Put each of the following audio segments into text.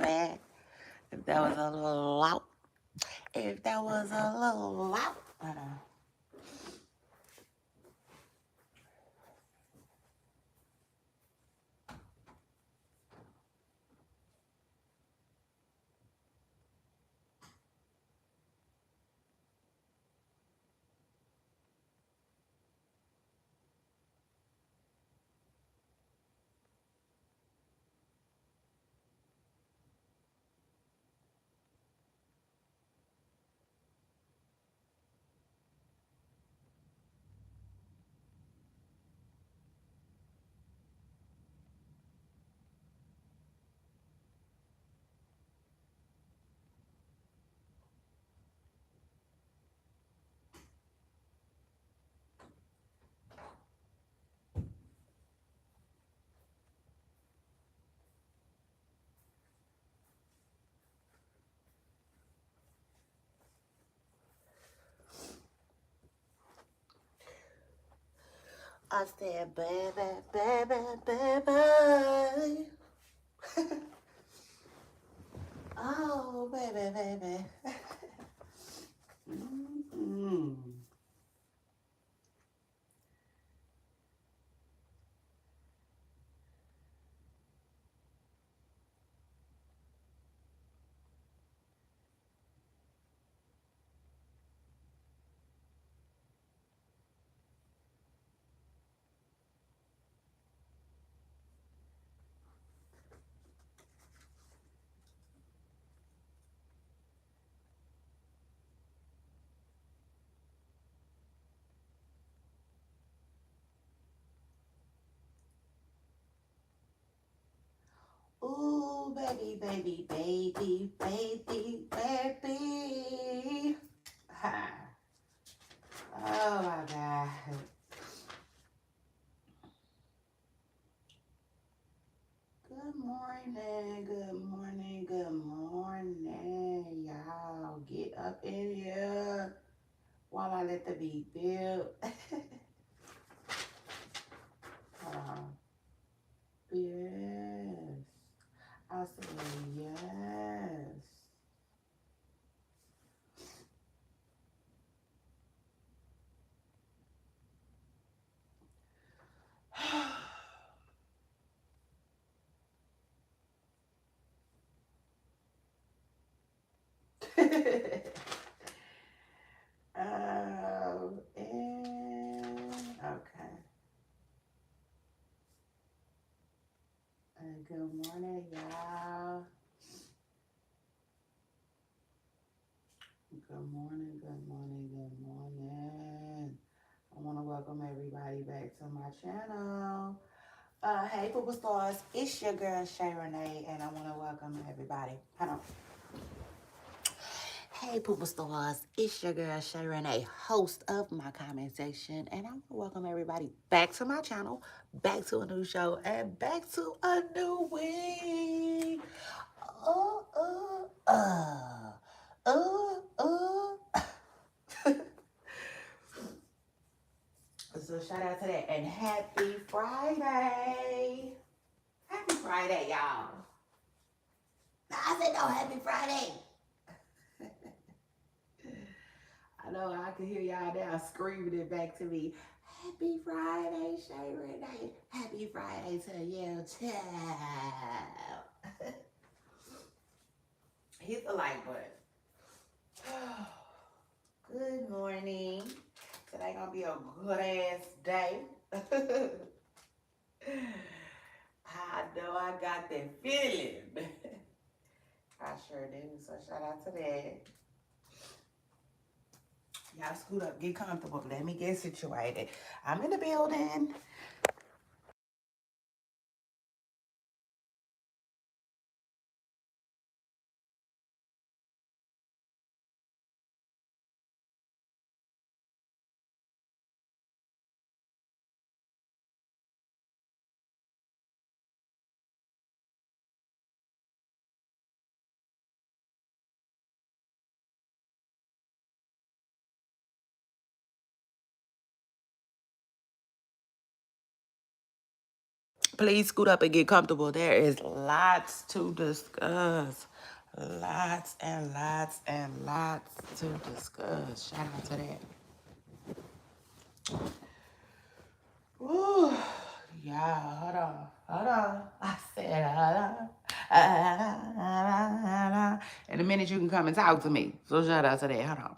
baby. If that was a little loud. If that was a little loud. I said, baby, baby, baby. Oh, baby, baby. Mm-hmm. Ooh, baby, baby, baby, baby, baby. Ha. Oh my God. Good morning, good morning, good morning. Y'all get up in here while I let the beat build. Yes. I said yes. And okay. Good morning, y'all. Good morning, good morning, good morning. I want to welcome everybody back to my channel. Hey, Poopa Stars, it's your girl Shay Renee, and I want to welcome everybody. Hold on. Hey, Poopa Stars, it's your girl Shay Renee, host of my comment section, and I want to welcome everybody back to my channel, back to a new show, and back to a new week. Oh, So shout out to that, and happy Friday. Happy Friday, y'all. I said no, happy Friday. I know I can hear y'all now screaming it back to me. Happy Friday, Shay Renee. Happy Friday to you, child. Hit the like button. Good morning. Today gonna be a good ass day. I know I got that feeling. I sure do. So shout out to that. Y'all scoot up, get comfortable. Let me get situated. I'm in the building. Please scoot up and get comfortable. There is lots to discuss. Lots and lots and lots to discuss. Shout out to that. Woo. Yeah, hold on. Hold on. I said, hold on. In a minute, you can come and talk to me. So shout out to that. Hold on.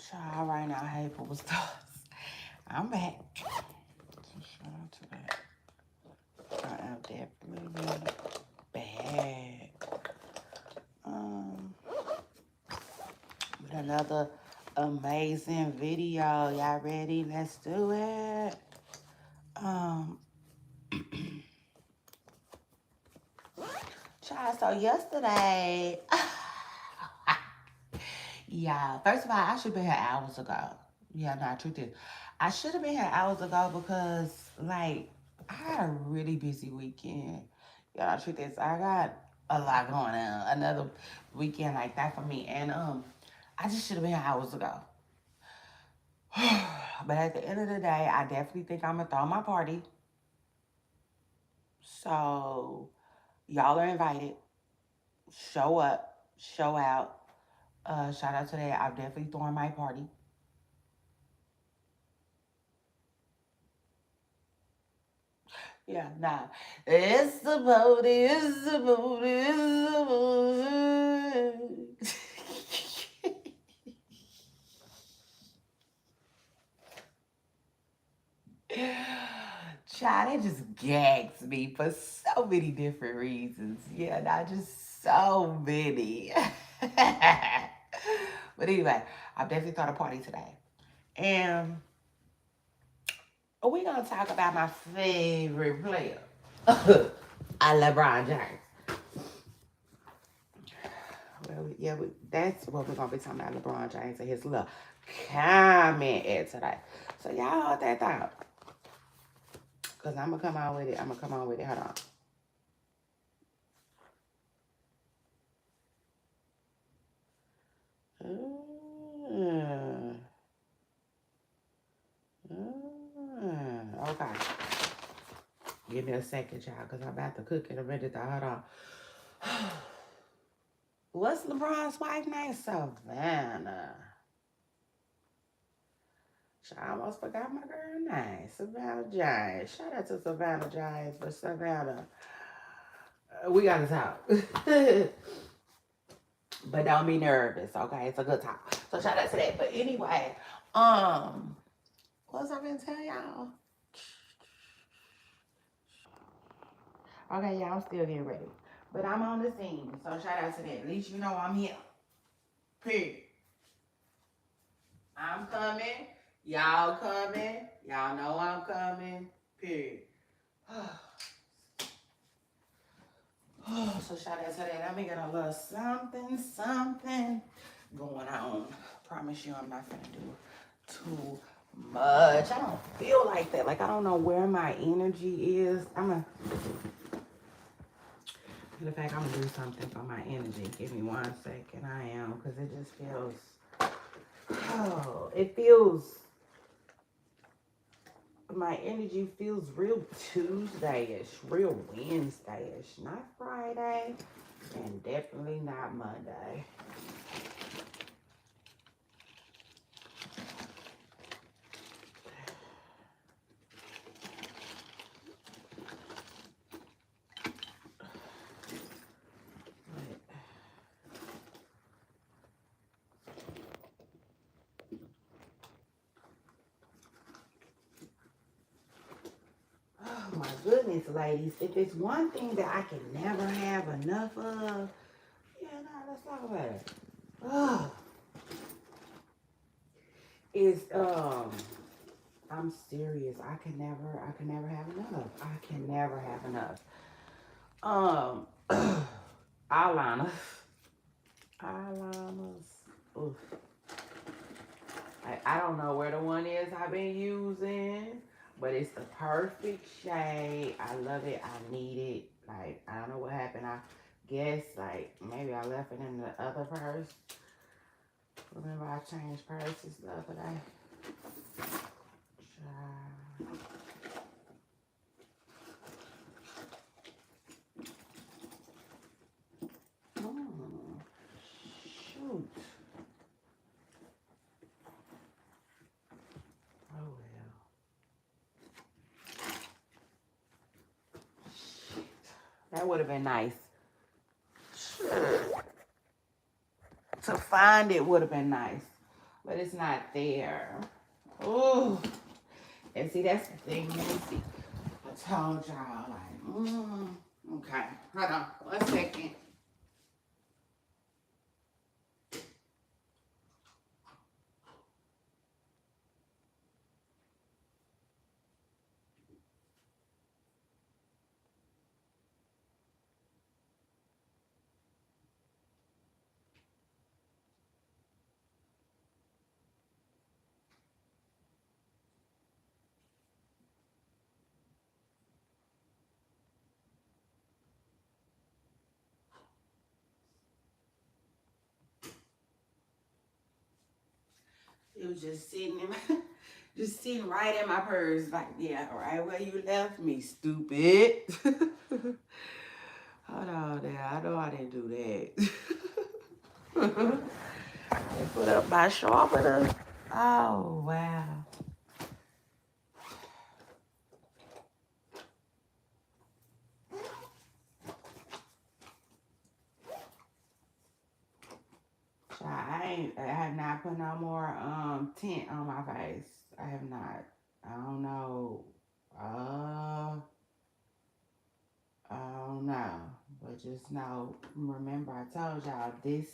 Child, right now, hey, Poopa Stars. I'm back. So shout out to that. I am definitely back. With another amazing video. Y'all ready? Let's do it. Um, Child, so yesterday, yeah, first of all, I should have been here hours ago. Yeah, no, truth is, I should have been here hours ago because, like, I had a really busy weekend. Yeah, truth is, I got a lot going on. Another weekend like that for me, and I just should have been here hours ago. But at the end of the day, I definitely think I'm gonna throw my party. So y'all are invited. Show up, show out. Shout out to that. I'm definitely throwing my party. Yeah, nah. It's the boat, it's the boat, it's the boat. Child, it just gags me for so many different reasons. Yeah, not just so many. But anyway, I've definitely thought a party today. And we're going to talk about my favorite player. LeBron James. Well, yeah, that's what we're going to be talking about, LeBron James and his little comment at today. So y'all hold that thought. Because I'm going to come on with it. I'm going to come on with it. Hold on. Uh, okay. Give me a second, y'all, because I'm about to cook in a minute. Hold on. What's LeBron's wife name? Savannah. I almost forgot my girl name. Savannah Giants. Shout out to Savannah Giants for Savannah. We got to talk. But don't be nervous, okay? It's a good talk. So shout out to that. But anyway, what was I gonna tell y'all? Okay, yeah, I'm still getting ready. But I'm on the scene. So shout out to that. At least you know I'm here. Period. I'm coming. Y'all coming. Y'all know I'm coming. Period. So shout out to that. I'm making a little something going on. Promise you I'm not gonna do too much. I don't feel like that. Like I don't know where my energy is. In fact, I'm gonna do something for my energy. Give me 1 second. I am, because it just feels, it feels, my energy feels real Tuesday-ish, real Wednesday-ish, not Friday, and definitely not Monday. Oh my goodness, ladies. If it's one thing that I can never have enough of, yeah, no, let's talk about it. Oh, is I'm serious. I can never have enough. I can never have enough. Um eyeliners. Eyeliners. Oof. I don't know where the one is I've been using, but it's the perfect shade. I love it. I need it. Like, I don't know what happened. I guess, like, maybe I left it in the other purse. Remember, I changed purses the other day. Oh, shoot. Oh, well. That would have been nice. To find it would have been nice, but it's not there. Oh, and see, that's the thing. Let me see. I told y'all, like, okay. Hold on 1 second. It was just sitting in my, just sitting right in my purse. Like, yeah, right where you left me, stupid. Hold on there. I know I didn't do that. They put up my sharpener. Oh, wow. I have not put no more tint on my face. I have not. I don't know. Uh I don't know. But just know, remember I told y'all this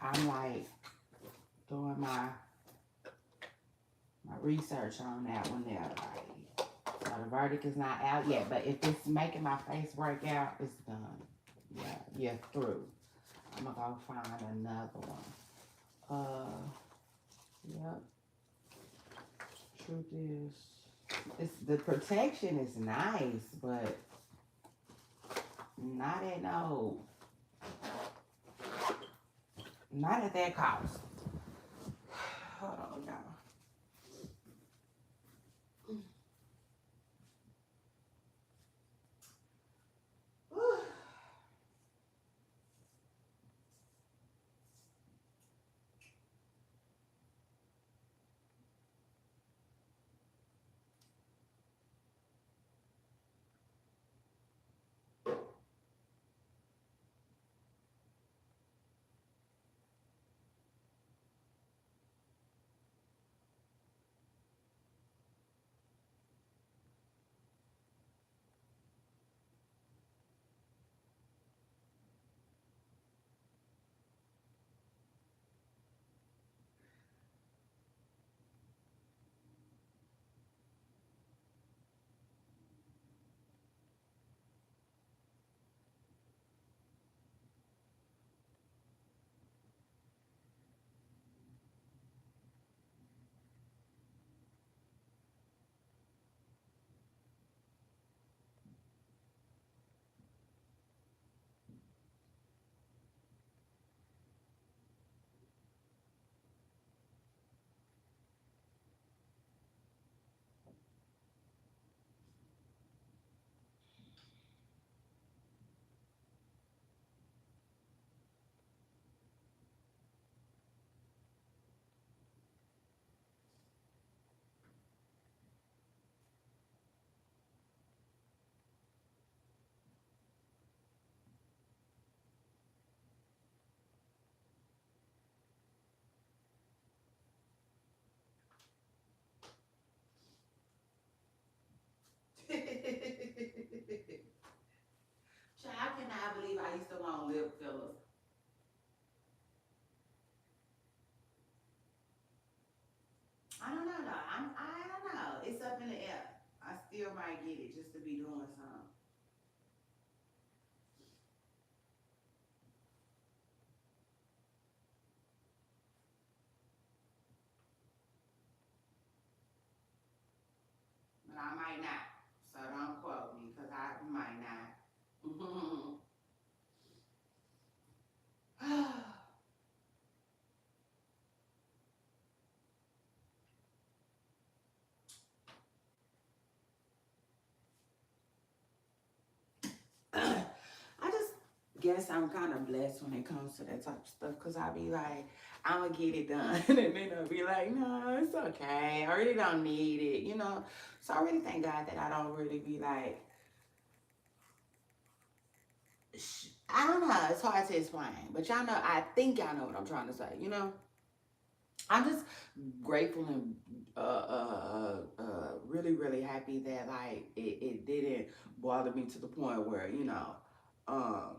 I'm like doing my research on that one there. Like, so the verdict is not out yet, but if it's making my face work out, it's done. Yeah, you're through. I'm gonna go find another one. Yep. Truth is, it's the protection is nice, but not at no, not at that cost. Hold on, y'all. Child, I cannot believe I used to want lip fillers. I don't know though. I don't know. It's up in the air. I still might get it just to be doing something. But I might not. So don't quote me because I might not. I just guess I'm kind of blessed when it comes to that type of stuff because I be like, I'm gonna get it done, and then I'll be like, no, it's okay. I really don't need it. So I really thank God that I don't really be like, I don't know. It's hard to explain, but y'all know. I think y'all know what I'm trying to say. I'm just grateful and really, really happy that like it didn't bother me to the point where um,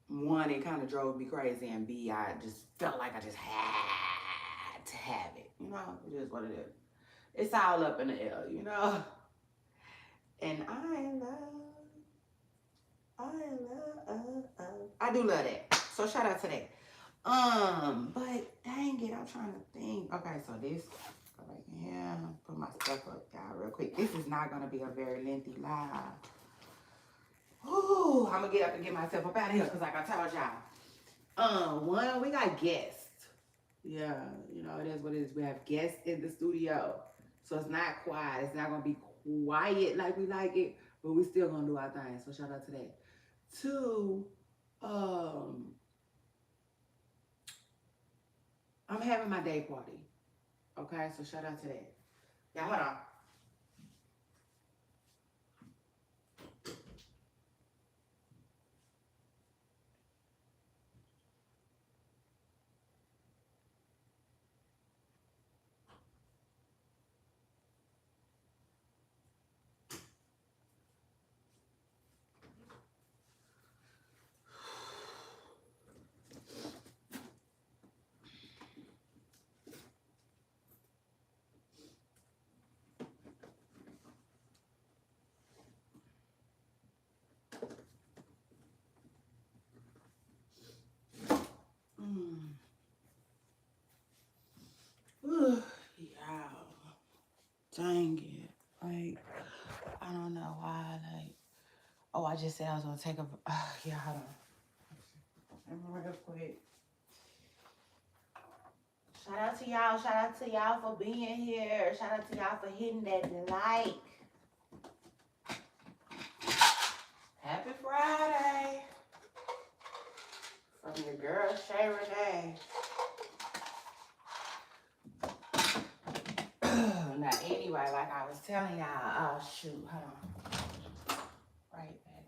one, it kind of drove me crazy, and B, I just felt like I just had to have it. It is what it is. It's all up in the air. And I do love that. So shout out to that. But dang it, I'm trying to think. Okay, so this, go back in here, put my stuff up, y'all, real quick. This is not gonna be a very lengthy live. Ooh, I'm gonna get up and get myself up out of here because, like I told y'all, one, we got guests. Yeah, it is what it is. We have guests in the studio, so it's not quiet. It's not gonna be quiet like we like it, but we still gonna do our thing. So shout out to that. Two, um, I'm having my day party. Okay, so shout out to that. Yeah, hold on. Mm. Yeah. Dang it. Like, I don't know why. Like, oh, I just said I was gonna take a. Yeah, hold on. Real quick. Shout out to y'all. Shout out to y'all for being here. Shout out to y'all for hitting that like. Happy Friday from your girl Shay Renee. Now, anyway, like I was telling y'all, oh shoot, hold on. Right back.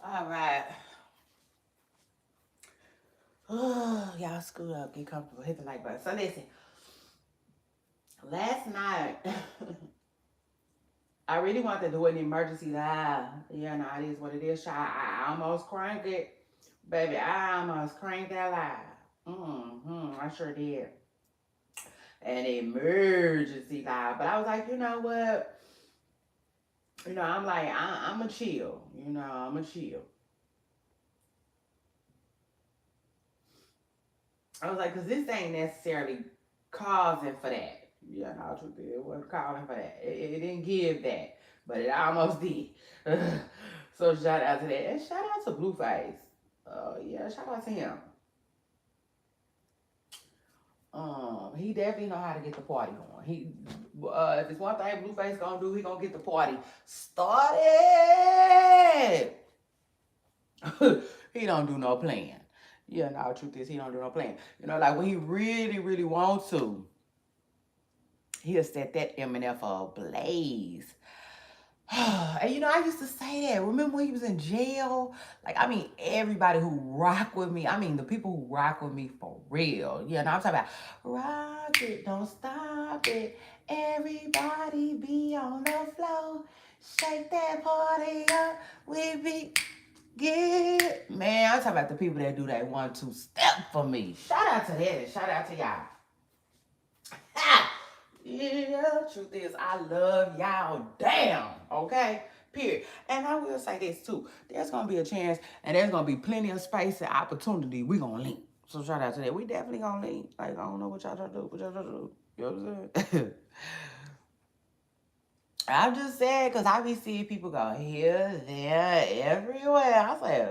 All right. Oh, y'all screwed up. Get comfortable. Hit the like button. So listen, last night I really wanted to do an emergency live. Yeah, no, it is what it is. I almost cranked it. Baby, I almost cranked that live. I sure did. An emergency live. But I was like, you know what? I'm like, I'm a chill. I'm a chill. I was like, because this ain't necessarily causing for that. Yeah, no, truth is, it wasn't calling for that. It didn't give that, but it almost did. So shout out to that. And shout out to Blueface. Yeah, shout out to him. He definitely know how to get the party going. If it's one thing Blueface gonna do, he gonna get the party started. He don't do no plan. Yeah, no, truth is he don't do no plan. Like when he really, really wants to, he'll set that M&F ablaze. And I used to say that. Remember when he was in jail? Like, I mean, everybody who rock with me, I mean, the people who rock with me for real. Yeah, no, I'm talking about rock it, don't stop it. Everybody be on the floor. Shake that party up. We be get. Man, I'm talking about the people that do that 1-2 step for me. Shout out to that and shout out to y'all. Ha! Yeah, truth is, I love y'all damn, okay? Period. And I will say this too. There's gonna be a chance and there's gonna be plenty of space and opportunity. We gonna link. So shout out to that. We definitely gonna link. Like, I don't know what y'all trying to do. What y'all trying to do? You know what I'm saying? I'm just saying, because I be seeing people go here, there, everywhere. I say,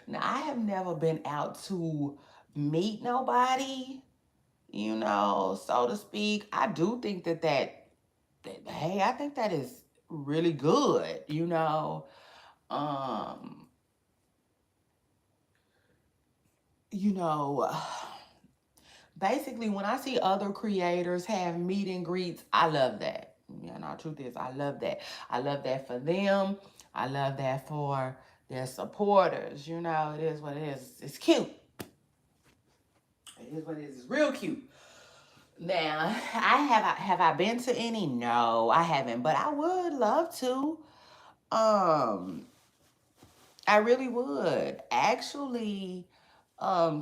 Now, I have never been out to meet nobody, so to speak. I do think that hey, I think that is really good. Um, you know, basically when I see other creators have meet and greets, I love that. You know, truth is, I love that. I love that for them. I love that for their supporters. You know, it is what it is. It's cute. It is what it is. It's real cute. Now, I been to any? No, I haven't, but I would love to. Um, I really would. Actually,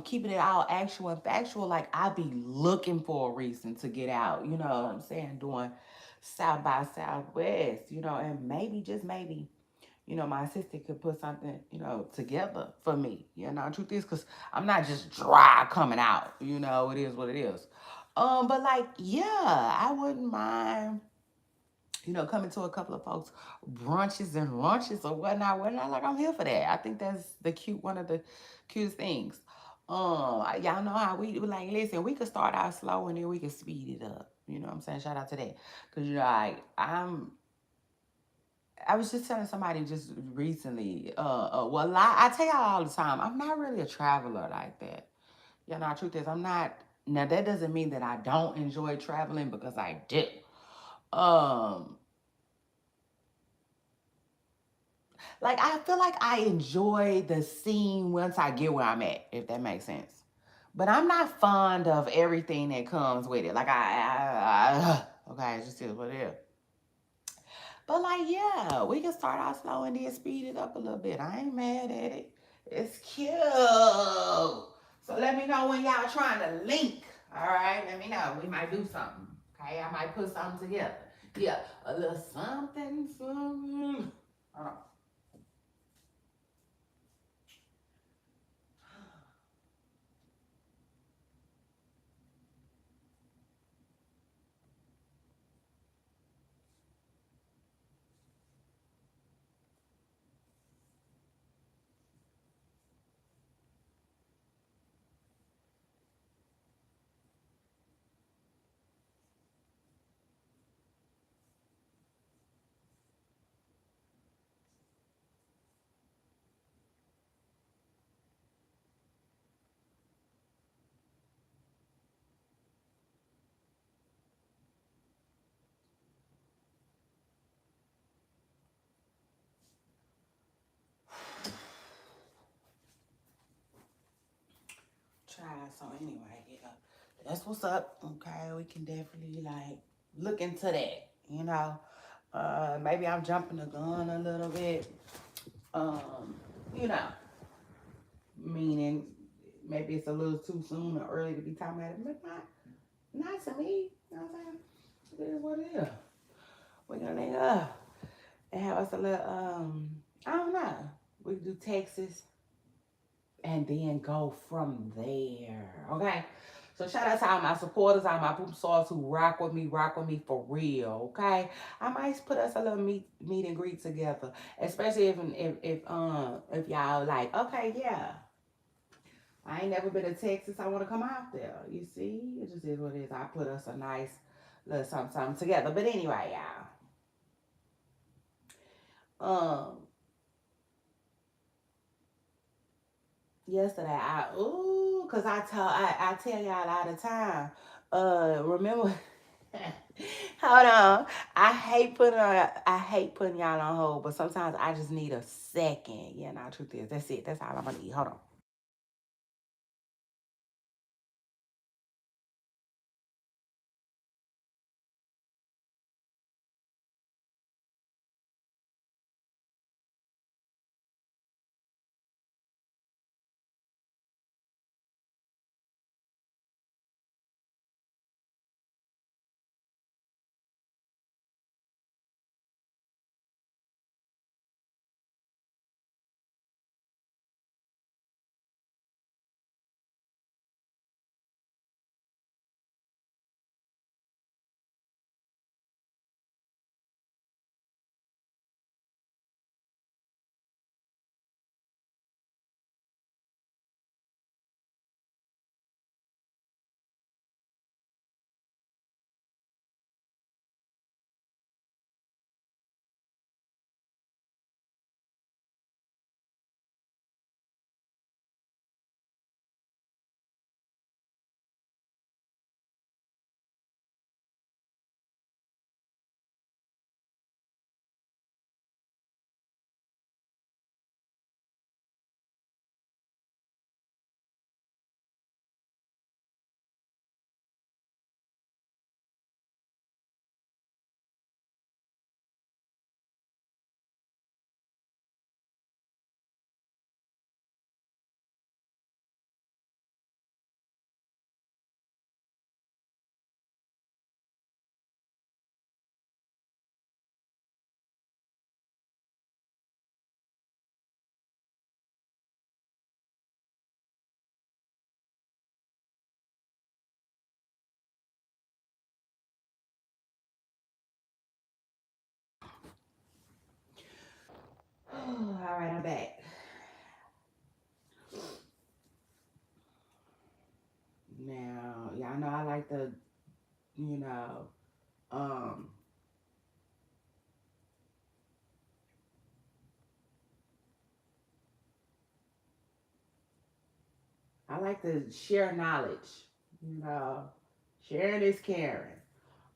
keeping it all actual and factual, like I'd be looking for a reason to get out, you know what I'm saying, doing South by Southwest, you know, and maybe, just maybe, you know, my assistant could put something, you know, together for me. You know, truth is, because I'm not just dry coming out, you know, it is what it is. But like, yeah, I wouldn't mind, you know, coming to a couple of folks brunches and lunches or whatnot. Like I'm here for that. I think that's the cute, one of the cutest things. Y'all know how we like. Listen, we could start out slow and then we could speed it up. You know what I'm saying? Shout out to that, cause you know, I was just telling somebody just recently. Well, I tell y'all all the time, I'm not really a traveler like that. You know, the truth is, I'm not. Now that doesn't mean that I don't enjoy traveling, because I do. Um, Like I feel like I enjoy the scene once I get where I'm at, if that makes sense. But I'm not fond of everything that comes with it. Like okay, it just is what it is. But like, yeah, we can start out slow and then speed it up a little bit. I ain't mad at it. It's cute. So let me know when y'all trying to link. All right, let me know. We might do something. Okay, I might put something together. Yeah, a little something, something. Hold on. Try. So anyway, yeah, that's what's up. Okay, we can definitely like look into that. You know, maybe I'm jumping the gun a little bit. Um, you know, meaning maybe it's a little too soon or early to be talking about it, but not to me. You know what I'm saying? It is what it is. We're gonna link up and have us a little. I don't know. We can do Texas and then go from there. Okay. So shout out to all my supporters, all my poop stars who rock with me for real. Okay. I might put us a little meet and greet together, especially if y'all like, okay, yeah, I ain't never been to Texas. I want to come out there. You see, it just is what it is. I put us a nice little something together. But anyway, y'all. Yesterday, cause I tell y'all all the time. Remember, hold on. I hate putting y'all on hold, but sometimes I just need a second. Yeah, now truth is, that's it. That's all I'm gonna need. Hold on. All right, I'm back. Now, y'all know I like to, you know, um, I like to share knowledge. You know, sharing is caring.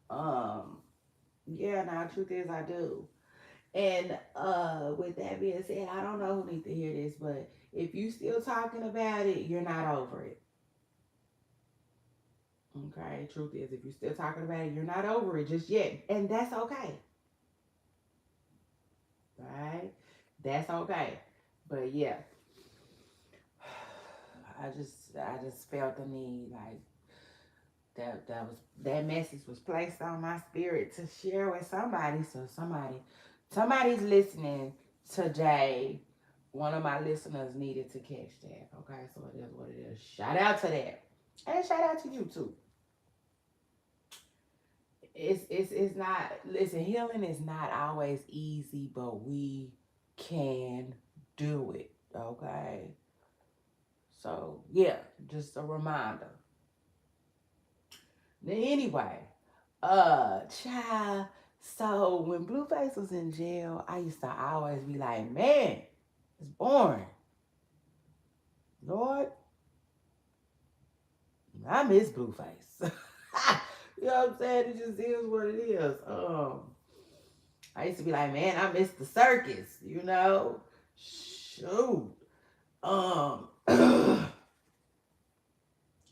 Um, yeah, now truth is I do. And with that being said, I don't know who needs to hear this, but if you still talking about it, you're not over it. Okay, truth is, if you're still talking about it, you're not over it just yet, and that's okay. Right? That's okay. But yeah, I just felt the need, like that message was placed on my spirit to share with somebody. So somebody's listening today. One of my listeners needed to catch that. Okay, so it is what it is. Shout out to that. And shout out to you too. It's not, listen, healing is not always easy, but we can do it. Okay. So yeah, just a reminder. Now, anyway, child. So when Blueface was in jail, I used to always be like, man, it's boring. Lord, I miss Blueface. You know what I'm saying? It just is what it is. I used to be like, man, I miss the circus, you know? Shoot.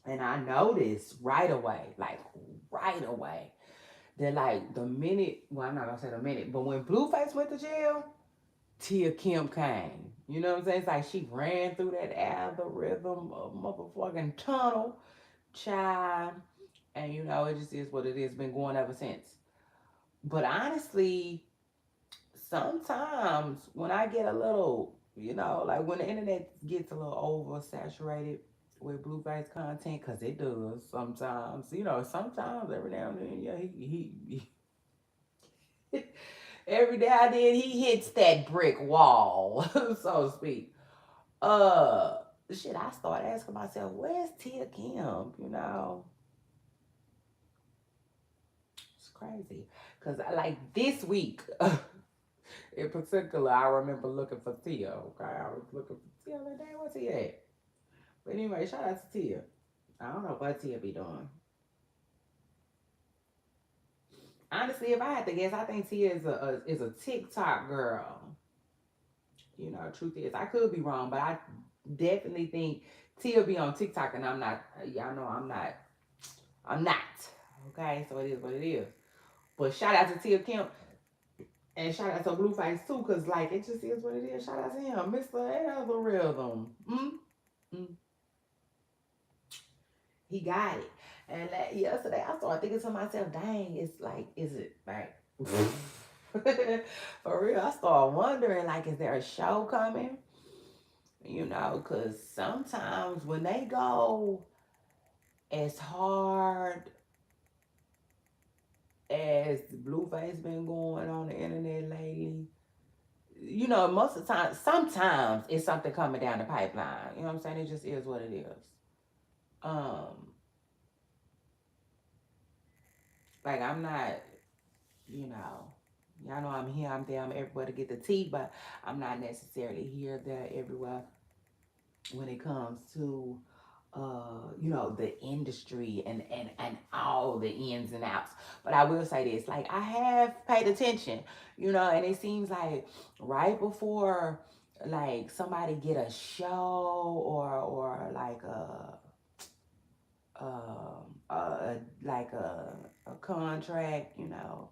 And I noticed right away, like right away, that like the minute, well, I'm not gonna say the minute, but when Blueface went to jail, Tia Kim came. You know what I'm saying? It's like she ran through that algorithm of motherfucking tunnel, child. And you know, it just is what it is. Been going ever since. But honestly, sometimes when I get a little, you know, like when the internet gets a little oversaturated with Blueface content, because it does sometimes, you know, sometimes every now and then, yeah, he every now and then he hits that brick wall, so to speak. Uh, shit, I started asking myself, where's Tia Kim? You know, it's crazy. Because like this week, in particular, I remember looking for Tia. Okay, I was looking for Tia. Like, damn, what's Tia at? But anyway, shout out to Tia. I don't know what Tia be doing. Honestly, if I had to guess, I think Tia is a TikTok girl. You know, truth is, I could be wrong, but I definitely think Tia be on TikTok, and I'm not. Y'all know I'm not. I'm not. Okay, so it is what it is. But shout out to Tia Kim and shout out to Blueface too, cause like it just is what it is. Shout out to him, Mr. Algorithm. Mm. He got it. And yesterday I started thinking to myself, dang, it's like, is it like for real? I started wondering, like, is there a show coming? You know, cause sometimes when they go as hard as Blueface been going on the internet lately, you know, most of the time, sometimes it's something coming down the pipeline. You know what I'm saying? It just is what it is. Um, like I'm not, you know, y'all know I'm here, I'm there, I'm everywhere to get the tea, but I'm not necessarily here, there, everywhere when it comes to you know, the industry and all the ins and outs. But I will say this, like I have paid attention, you know, and it seems like right before like somebody get a show or like like a contract, you know,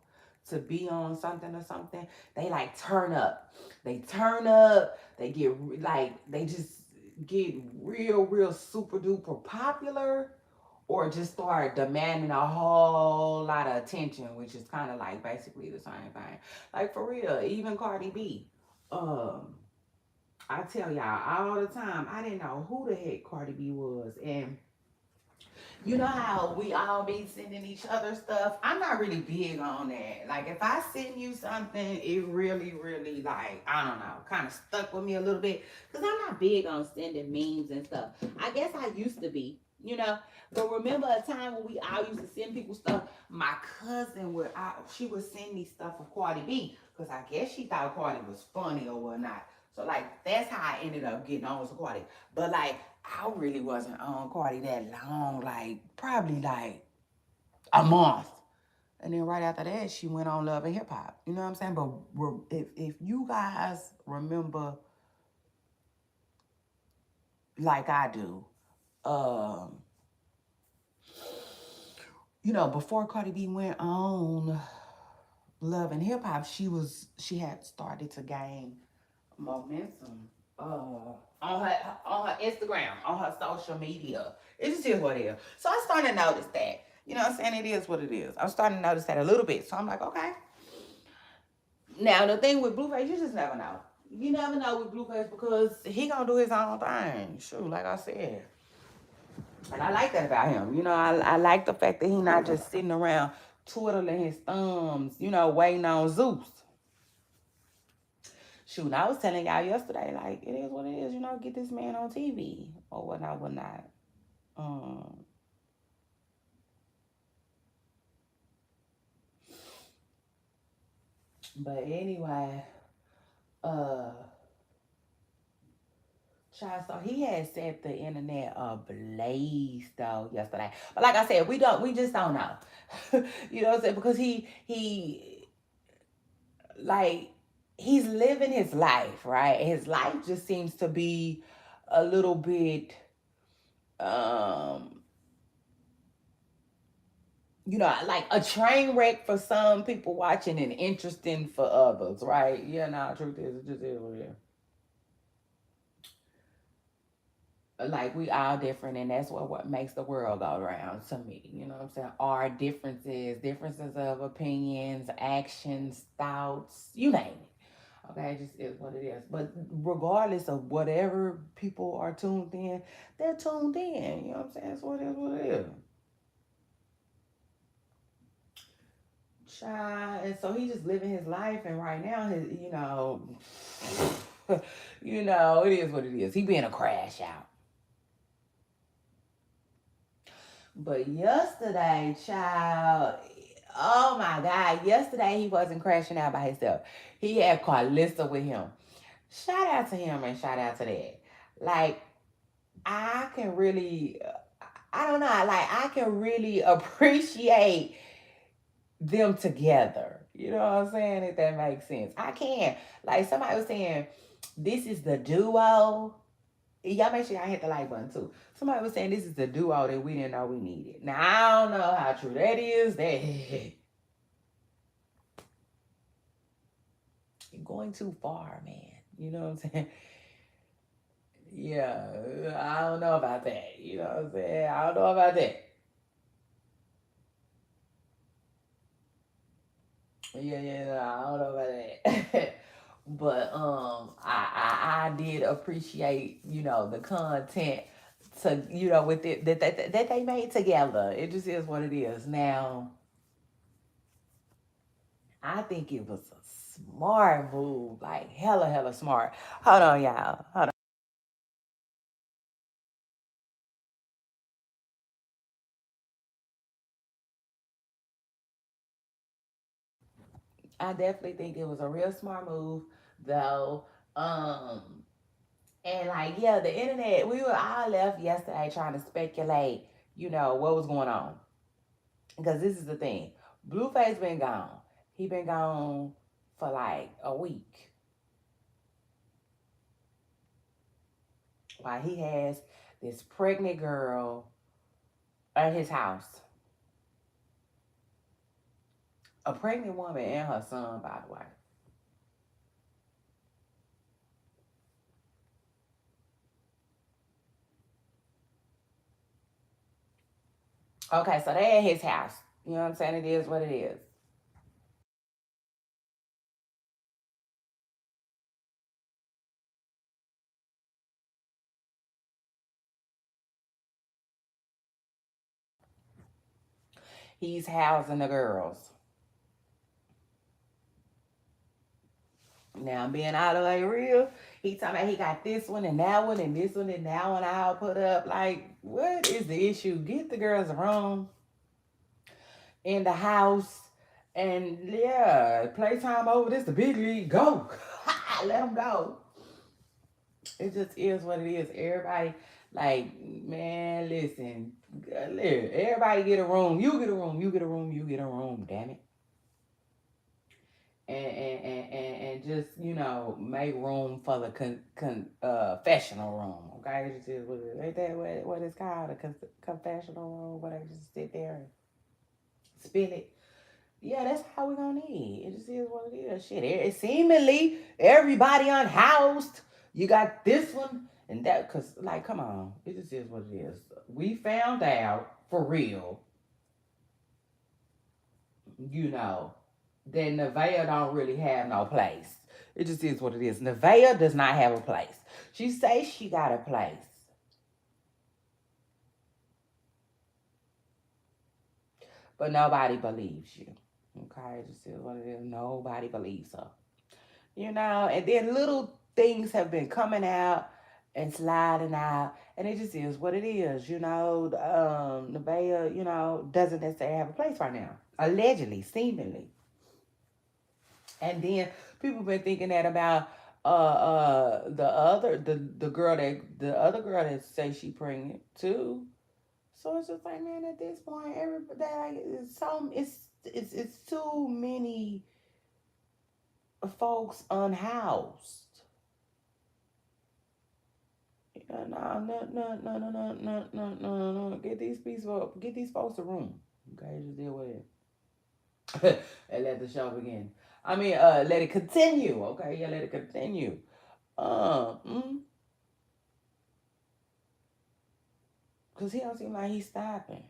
to be on something or something, they like turn up. They turn up. They get like they just get real super duper popular, or just start demanding a whole lot of attention, which is kind of like basically the same thing. Like for real, even Cardi B. Um, I tell y'all all the time, I didn't know who the heck Cardi B was, and You know how we all be sending each other stuff? I'm not really big on that. Like if I send you something, it really, really like, I don't know, kind of stuck with me a little bit. Cause I'm not big on sending memes and stuff. I guess I used to be, you know. But remember a time when we all used to send people stuff? My cousin would she would send me stuff of Cardi B. Cause I guess she thought Cardi was funny or whatnot. So like that's how I ended up getting on with Cardi. But like I really wasn't on Cardi that long, like probably like a month. And then right after that, she went on Love and Hip Hop. You know what I'm saying? But if you guys remember, like I do, um, you know, before Cardi B went on Love and Hip Hop, she had started to gain momentum on her Instagram, on her social media. It just is what it is. So I started to notice that. You know what I'm saying? It is what it is. I'm starting to notice that a little bit. So I'm like, okay. Now the thing with Blueface, you just never know. You never know with Blueface because he gonna do his own thing. Shoot, like I said. And I like that about him. You know, I like the fact that he not just sitting around twiddling his thumbs, you know, waiting on Zeus. Shoot, I was telling y'all yesterday, like, it is what it is, you know, get this man on TV or whatnot, whatnot. Um, but anyway, uh, child, so he had set the internet ablaze though yesterday. But like I said, we just don't know. You know what I'm saying? Because like, he's living his life, right? His life just seems to be a little bit, um, you know, like a train wreck for some people watching and interesting for others, right? Yeah, no, truth is, it just is what it is. Like we all different, and that's what makes the world go around to me. You know what I'm saying? Our differences of opinions, actions, thoughts, you name it. Okay, it just is what it is. But regardless of whatever people are tuned in, they're tuned in. You know what I'm saying? So it is what it is. Child, and so he's just living his life, and right now, you know, it is what it is. He being a crash out. But yesterday, child, oh my God, yesterday he wasn't crashing out by himself. He had Carlissa with him. Shout out to him and shout out to that. Like, I can really, I don't know, like, I can really appreciate them together. You know what I'm saying? If that makes sense. I can. Like, somebody was saying, this is the duo. Y'all make sure y'all hit the like button too. Somebody was saying this is the duo that we didn't know we needed. Now I don't know how true that is. That you're going too far, man. You know what I'm saying? Yeah, I don't know about that. You know what I'm saying? I don't know about that. Yeah, I don't know about that. But I did appreciate, you know, the content to, you know, with it that they made together. It just is what it is. Now I think it was a smart move, like hella smart. Hold on, y'all. Hold on. I definitely think it was a real smart move, though. Um, and like, yeah, the internet. We were all left yesterday trying to speculate, you know, what was going on. Because this is the thing, Blueface been gone. He been gone for like a week, while he has this pregnant girl at his house, a pregnant woman and her son, by the way. Okay, so they at his house. You know what I'm saying? It is what it is. He's housing the girls. Now, being all the way real, he talking about he got this one and that one and this one and that one all put up. Like, what is the issue? Get the girls a room in the house. And yeah, playtime over. This the big league. Go. Let them go. It just is what it is. Everybody, like, man, listen. Everybody get a room. You get a room. You get a room. You get a room. Damn it. And just make room for the confessional room. Okay, it just is what it is. Ain't that what it's called? A confessional room where they just sit there and spill it. Yeah, that's how we gonna need. It just is what it is. Shit, seemingly everybody unhoused. You got this one and that, cause like, come on, it just is what it is. We found out for real, you know, that Nevaeh don't really have no place. It just is what it is. Nevaeh does not have a place. She says she got a place, but nobody believes you. Okay, it just is what it is. Nobody believes her. And then little things have been coming out and sliding out, and it just is what it is. Nevaeh, doesn't necessarily have a place right now, allegedly, seemingly. And then people been thinking that about the other girl that say she pregnant too. So it's just like, man, at this point, everybody, like, it's too many folks unhoused. Yeah, no, no, no, no, no, no, no, no, no, no. Get these folks a room. Okay, just deal with it. And let the show begin. I mean, let it continue. Okay, yeah, let it continue. Um, Cause he don't seem like he's stopping.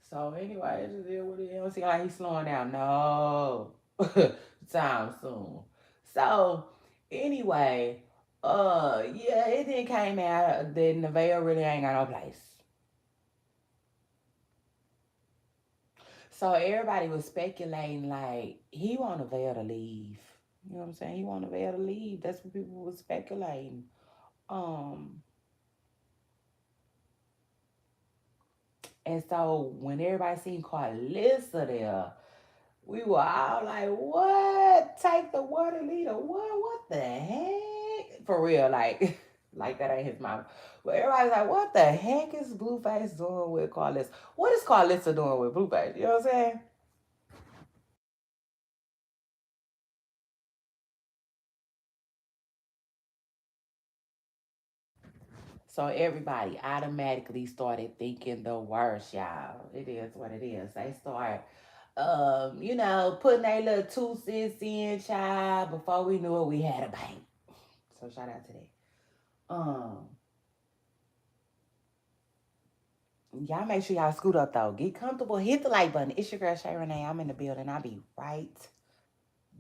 So anyway, it's just deal with it. He don't seem like he's slowing down. No, time soon. So anyway, yeah, it then came out that Nevaeh really ain't got no place. So everybody was speculating like he want Nevaeh to leave. You know what I'm saying? He want Nevaeh to leave. That's what people were speculating. Um, and so when everybody seen Carlissa there, we were all like, "What? Take the water leader? What? What the heck? For real? Like, like that ain't his mom." But everybody's like, "What the heck is Blueface doing with Carlissa? What is Carlissa doing with Blueface?" You know what I'm saying? So everybody automatically started thinking the worst, y'all. It is what it is. They start, putting their little 2 cents in, child. Before we knew it, we had a bank. So shout out to that. Um, Y'all make sure y'all scoot up though. Get comfortable. Hit the like button. It's your girl Shay Renee. I'm in the building. I'll be right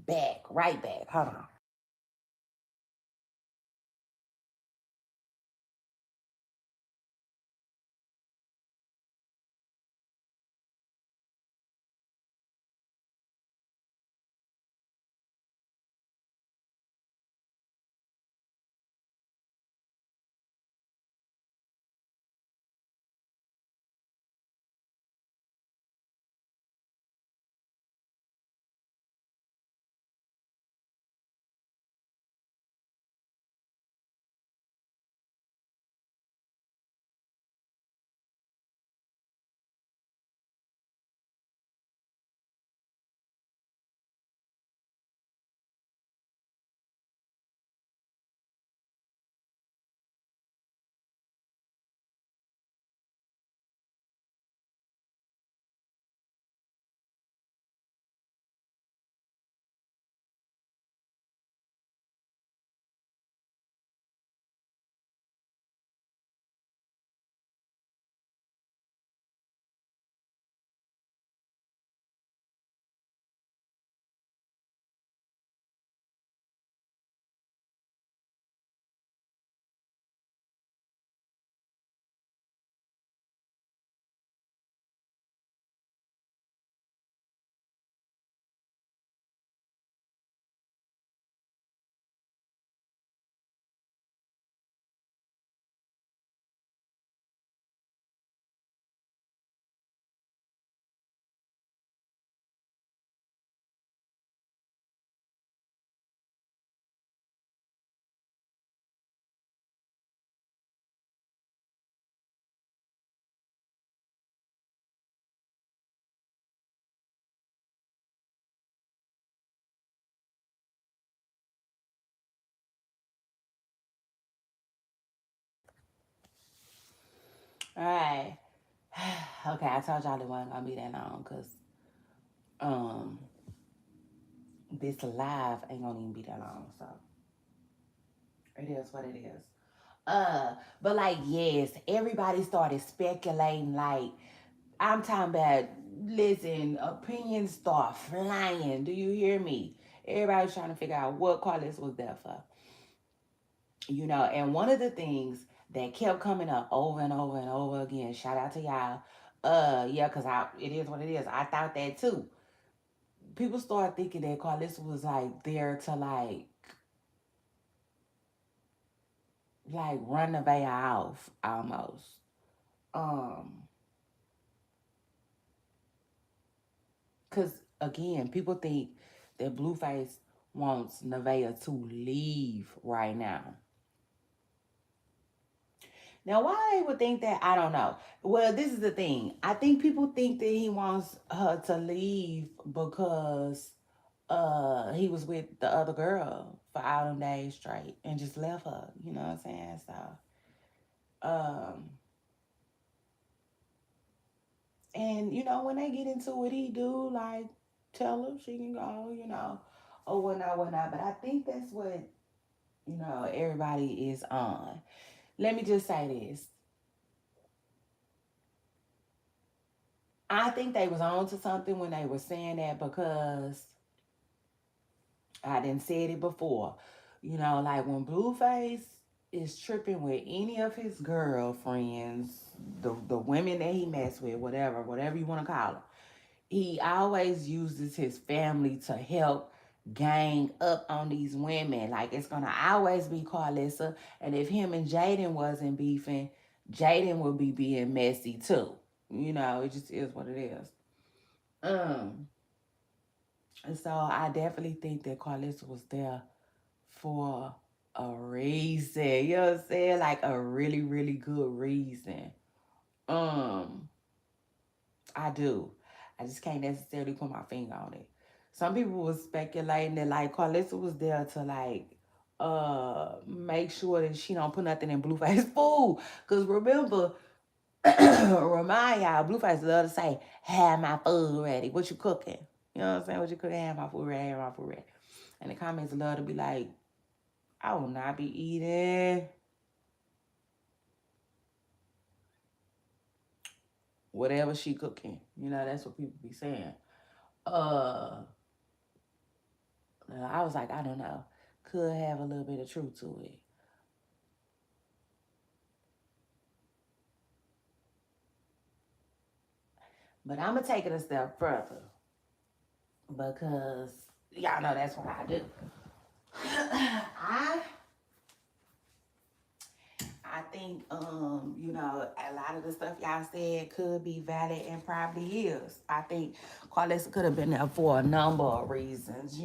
back. Right back. Hold on. All right. Okay, I told y'all it wasn't gonna be that long because um this live ain't gonna even be that long. So it is what it is. But like yes, everybody started speculating. Like I'm talking about. Listen, opinions start flying. Do you hear me? Everybody's trying to figure out what Carlos was there for. And one of the things that kept coming up over and over and over again, shout out to y'all. Yeah, because it is what it is. I thought that too. People started thinking that Carlissa was like there to like run the veil off almost. Um, cause again, people think that Blueface wants Nevaeh to leave right now. Now, why they would think that, I don't know. Well, this is the thing. I think people think that he wants her to leave because he was with the other girl for all them days straight and just left her. You know what I'm saying? So, um, and when they get into it, he do like tell her she can go, or whatnot, whatnot. But I think that's what everybody is on. Let me just say this. I think they was on to something when they were saying that because I didn't said it before. Like when Blueface is tripping with any of his girlfriends, the women that he mess with, whatever you want to call them, he always uses his family to help gang up on these women. Like it's gonna always be Carlissa, and if him and Jaden wasn't beefing, Jaden would be being messy too. It just is what it is. Um, and so I definitely think that Carlissa was there for a reason. You know what I'm saying? Like a really, really good reason. Um, I do. I just can't necessarily put my finger on it. Some people was speculating that like Carlissa was there to like make sure that she don't put nothing in Blueface food. Cause remember, remind y'all, Blueface love to say, have my food ready. What you cooking? You know what I'm saying? What you cooking? Have my food ready, have my food ready. And the comments love to be like, I will not be eating whatever she cooking. That's what people be saying. Uh, I was like, I don't know. Could have a little bit of truth to it. But I'm going to take it a step further because y'all know that's what I do. I I think a lot of the stuff y'all said could be valid and probably is. I think Carlissa could have been there for a number of reasons.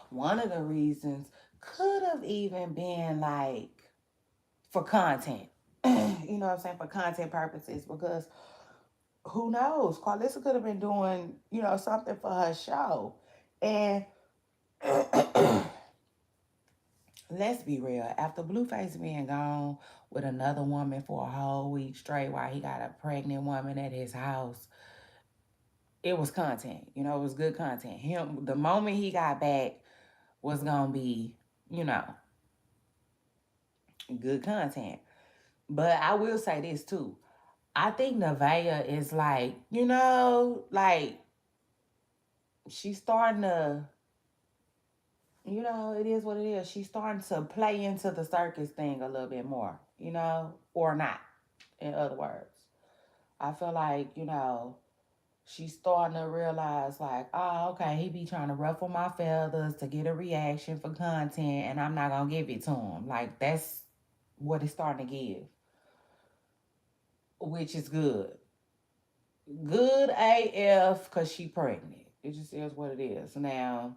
One of the reasons could have even been like for content. You know what I'm saying? For content purposes, because who knows? Carlissa could have been doing, something for her show. And let's be real. After Blueface being gone with another woman for a whole week straight while he got a pregnant woman at his house, it was content. It was good content. Him, the moment he got back was gonna be, you know, good content. But I will say this too. I think Nevaeh is like, like she's starting to, it is what it is. She's starting to play into the circus thing a little bit more, or not, in other words. I feel like, she's starting to realize, like, oh, okay, he be trying to ruffle my feathers to get a reaction for content, and I'm not going to give it to him. Like, that's what it's starting to give, which is good. Good AF because she pregnant. It just is what it is. Now,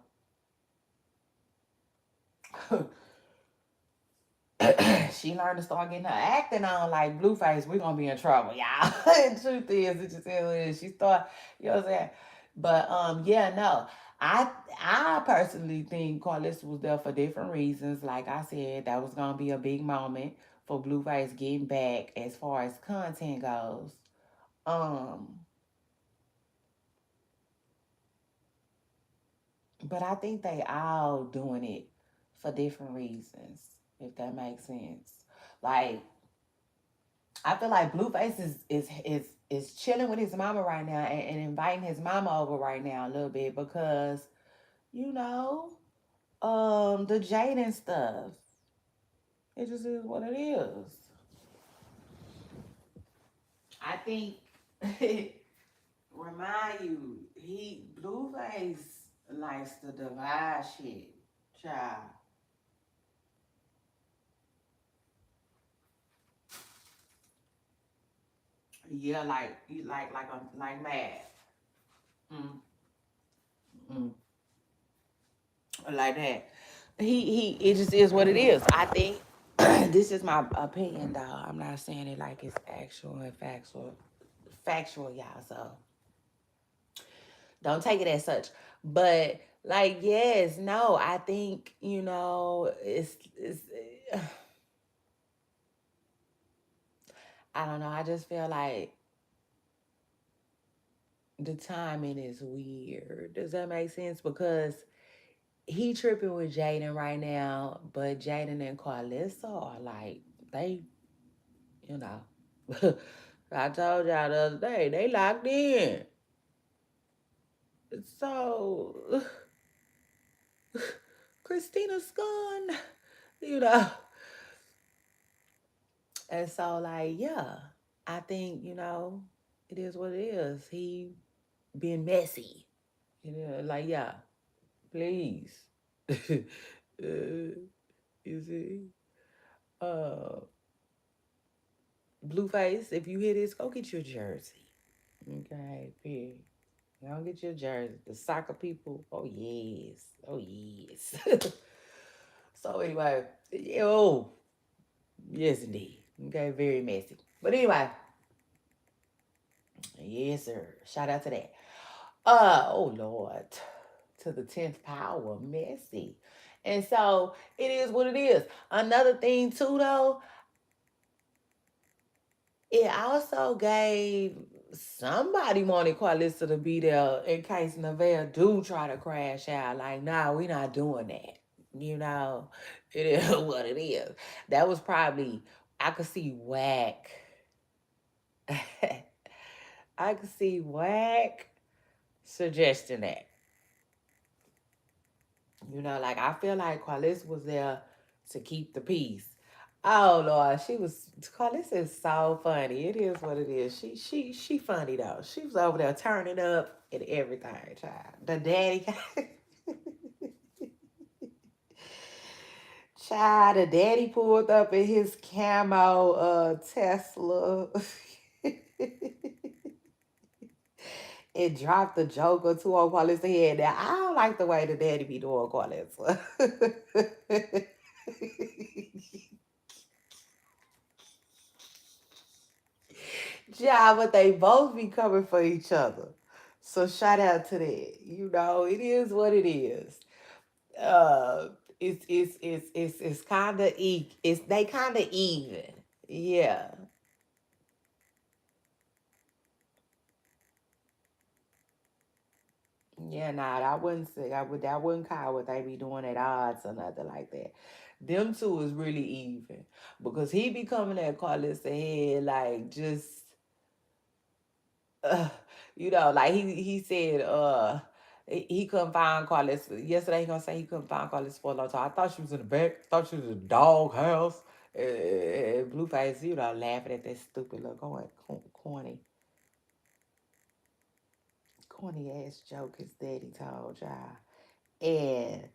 she learned to start getting her acting on like Blueface, we're gonna be in trouble, y'all. And truth is, it just is what it is. She start, what I'm saying? But yeah, no. I I personally think Carlissa was there for different reasons. Like I said, that was gonna be a big moment for Blueface getting back as far as content goes. Um, but I think they all doing it for different reasons, if that makes sense. Like I feel like Blueface is chilling with his mama right now and inviting his mama over right now a little bit because you know the Jaden stuff. It just is what it is. I think remind you, he Blueface likes to divide shit, child. Yeah, like you like mad. Mm, mm, like that. He it just is what it is. I think this is my opinion, dog. I'm not saying it like it's actual and factual, y'all. So don't take it as such. But like, yes, no, I think it's. I don't know. I just feel like the timing is weird. Does that make sense? Because he tripping with Jaden right now, but Jaden and Carlissa are like they, you know. I told y'all the other day they locked in. So Christina's gone, you know. And so like yeah, I think it is what it is. He being messy, like yeah, please. You see, uh, Blueface, if you hear this, go get your jersey. Okay, period. Go get your jersey. The soccer people, oh yes, oh yes. So anyway, oh yes indeed. Okay, very messy. But anyway, yes sir. Shout out to that. Oh Lord, to the 10th power, messy. And so it is what it is. Another thing too though, it also gave somebody wanted Carlissa to be there in case Nevaeh do try to crash out. Like, nah, we not doing that. You know, it is what it is. That was probably I could see whack. I could see whack suggesting that. Like I feel like Carlissa was there to keep the peace. Oh Lord, she was Carlissa is so funny. It is what it is. She funny though. She was over there turning up and everything, child. The daddy child, the daddy pulled up in his camo Tesla. It dropped a joke or two on Carlissa's head. Now I don't like the way the daddy be doing Carlissa. Yeah, but they both be coming for each other. So shout out to that. It is what it is. Uh, it's kind of it's they kind of even. Yeah, yeah. Nah, I wouldn't say I wouldn't call what they be doing at odds or nothing like that. Them two is really even because he be coming at Carlos head like just uh, like he said, he couldn't find Carlos. Yesterday he gonna say he couldn't find Carlos for a long time. I thought she was in the back. Thought she was in the dog house. Blueface, laughing at that stupid little corny ass joke his daddy told y'all. And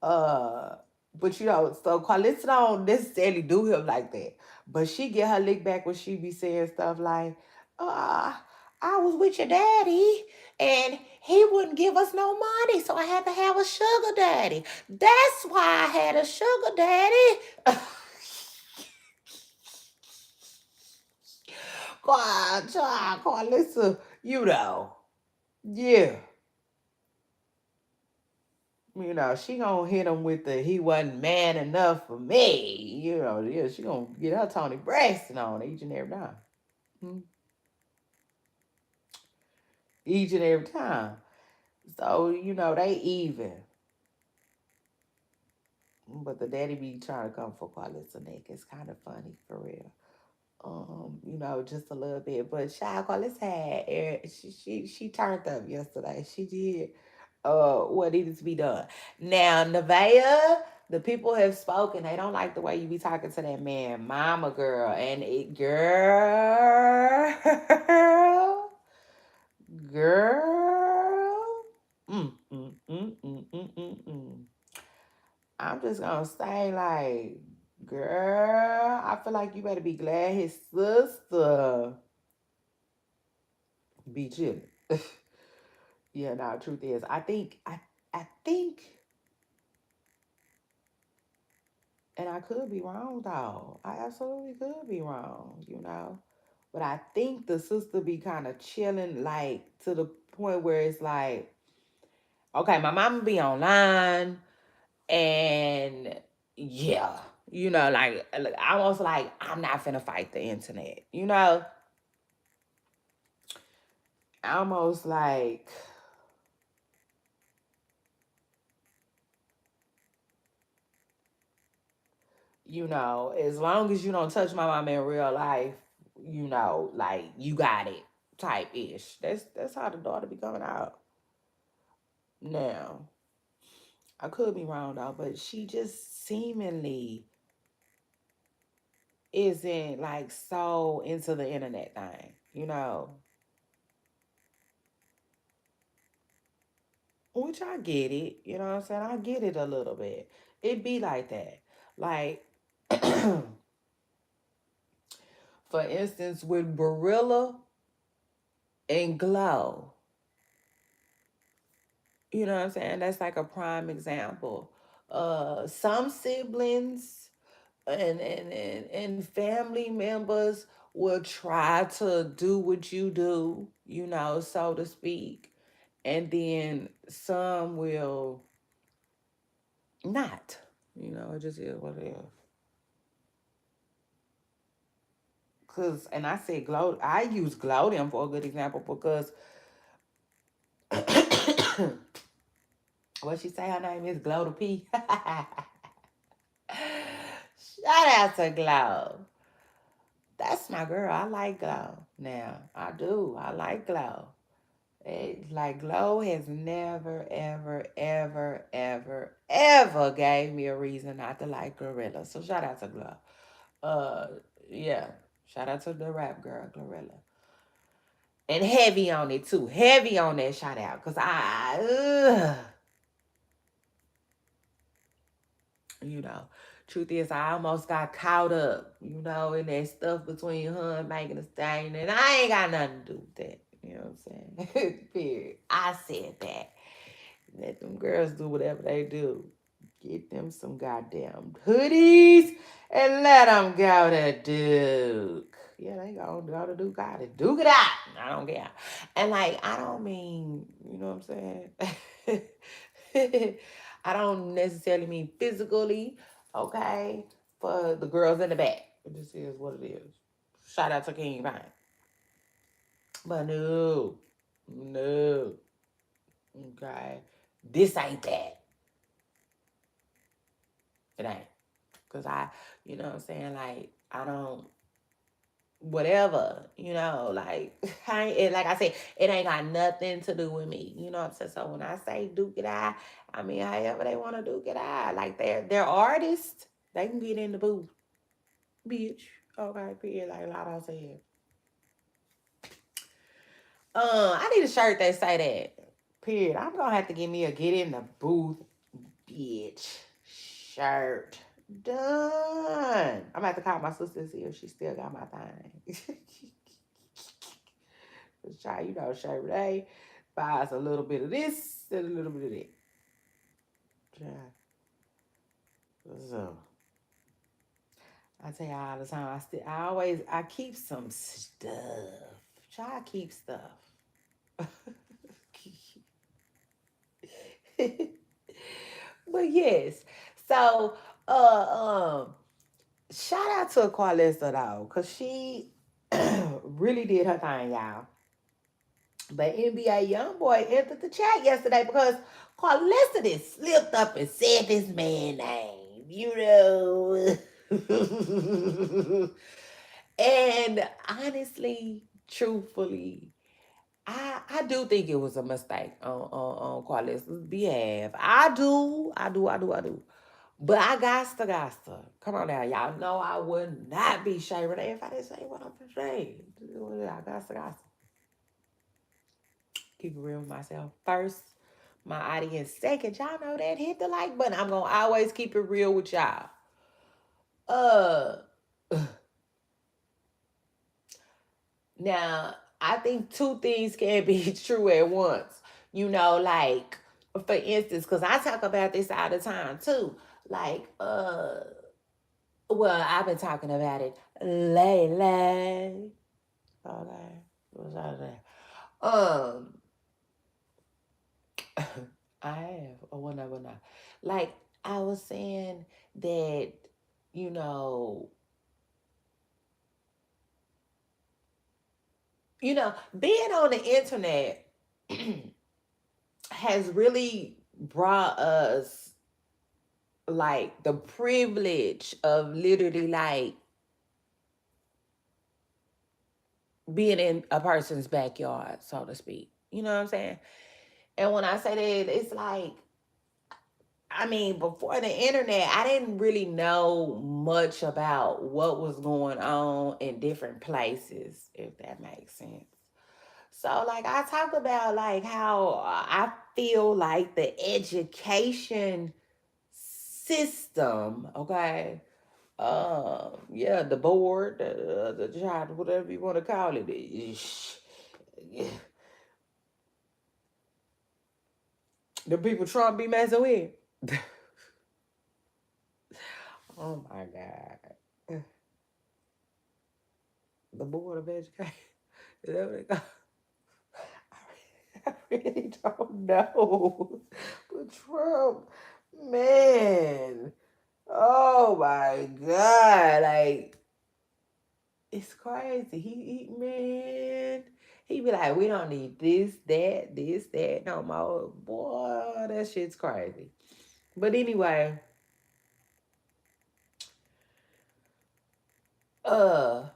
uh, but so Carlissa don't necessarily do him like that. But she get her lick back when she be saying stuff like, uh, I was with your daddy and he wouldn't give us no money, so I had to have a sugar daddy. That's why I had a sugar daddy. God, child, Carlissa, Yeah. She gonna hit him with the he wasn't man enough for me. Yeah, she gonna get her Tony Braxton on each and every time. Hmm. Each and every time. So, they even. But the daddy be trying to come for Carlissa neck. It's kind of funny for real. Just a little bit. But child, Carlissa had she turned up yesterday. She did what needed to be done. Now, Nevaeh, the people have spoken. They don't like the way you be talking to that man, mama girl. And it girl girl. Mm, mm, mm, mm, mm, mm, mm. I'm just gonna say, like, girl, I feel like you better be glad his sister beat you. Yeah, no, truth is, I think, and I could be wrong though. I absolutely could be wrong. But I think the sister be kind of chilling, like to the point where it's like, okay, my mama be online, and yeah, like almost like I'm not finna fight the internet. Almost like, as long as you don't touch my mama in real life, like you got it type ish. That's how the daughter be coming out. Now, I could be wrong though, but she just seemingly isn't like so into the internet thing. Which I get it, you know what I'm saying? I get it a little bit. It be like that. Like, for instance, with Barilla and Glow, you know what I'm saying? That's like a prime example. Some siblings and family members will try to do what you do, so to speak. And then some will not. It just is what it is. And I say glow. I use Glowdem for a good example because what she say her name is Glow to P. Shout out to Glow. That's my girl. I like Glow. Now I do. I like Glow. Like Glow has never, ever, ever, ever, ever gave me a reason not to like Gorilla. So shout out to Glow. Uh, yeah. Shout out to the rap girl, Glorilla. And heavy on it too. Heavy on that shout out. Cause you know, truth is I almost got caught up, in that stuff between her and Megan Thee Stallion. And I ain't got nothing to do with that. You know what I'm saying? Period. I said that. Let them girls do whatever they do. Get them some goddamn hoodies and let them go to Duke. Yeah, they go to Duke out it. Duke it out. I don't care. And like, I don't mean, you know what I'm saying? I don't necessarily mean physically, okay? For the girls in the back. It just is what it is. Shout out to King Vine. But no, no, okay. This ain't that. It ain't. Cause you know what I'm saying? Like, I don't, whatever, like, like I said, it ain't got nothing to do with me. You know what I'm saying? So when I say Duke it I mean, however they want to Duke it like they're artists, they can get in the booth, bitch. Okay, period. Like Lotto said. I need a shirt that say that. Period. I'm gonna have to give me a get in the booth, bitch shirt. Done. I'm gonna have to call my sister and see if she still got my thing. Try, Sherry Day buys a little bit of this and a little bit of that. Try. So I tell you all the time, I keep some stuff. Try to keep stuff. But yes. So shout out to Qualissa though, cause she really did her thing, y'all. But NBA Youngboy entered the chat yesterday because Carlicity slipped up and said this man's name, you know. And honestly, truthfully, I do think it was a mistake on Qualissa's behalf. I do. But I got to. Come on now, y'all know I would not be Shay Renee if I didn't say what I'm saying. I got to. Keep it real with myself first. My audience second. Y'all know that. Hit the like button. I'm gonna always keep it real with y'all. Uh Now I think two things can be true at once. Like for instance, because I talk about this all the time too. Like, well, I've been talking about it lately. Okay. What's out of that? Um I have. Oh, well, no, well, no. Like I was saying that, you know, being on the internet has really brought us like the privilege of literally like being in a person's backyard, so to speak. You know what I'm saying? And when I say that, it's like, I mean, before the internet, I didn't really know much about what was going on in different places, if that makes sense. So, like, I talk about like how I feel like the education system, okay, yeah, the board, the child, whatever you want to call it, the people Trump be messing with. Oh my God. The Board of Education. Is that what they call? I really don't know. But Trump, man, oh my God, like it's crazy. Man, he be like, we don't need this, that, no more. Boy, that shit's crazy. But anyway, uh,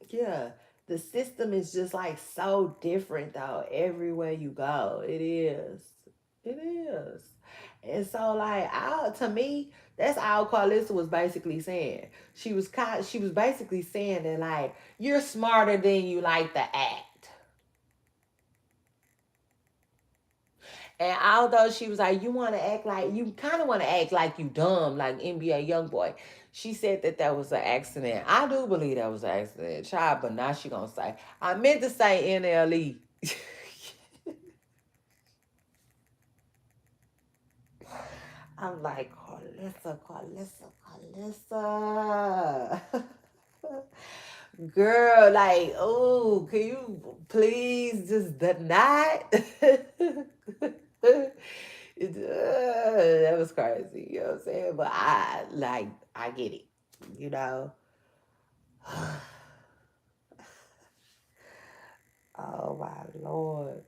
yeah, the system is just like so different though everywhere you go. It is. It is. And so like to me, that's all Carlissa was basically saying. She was basically saying that like you're smarter than you like to act. And although she was like, you want to act like, you kind of want to act like you dumb, like NBA Youngboy. She said that that was an accident. I do believe that was an accident, child, but now she gonna say, I meant to say NLE. I'm like, Carlissa. Girl, like, oh, can you please just not? That was crazy, you know what I'm saying? But I get it, you know. Oh my Lord.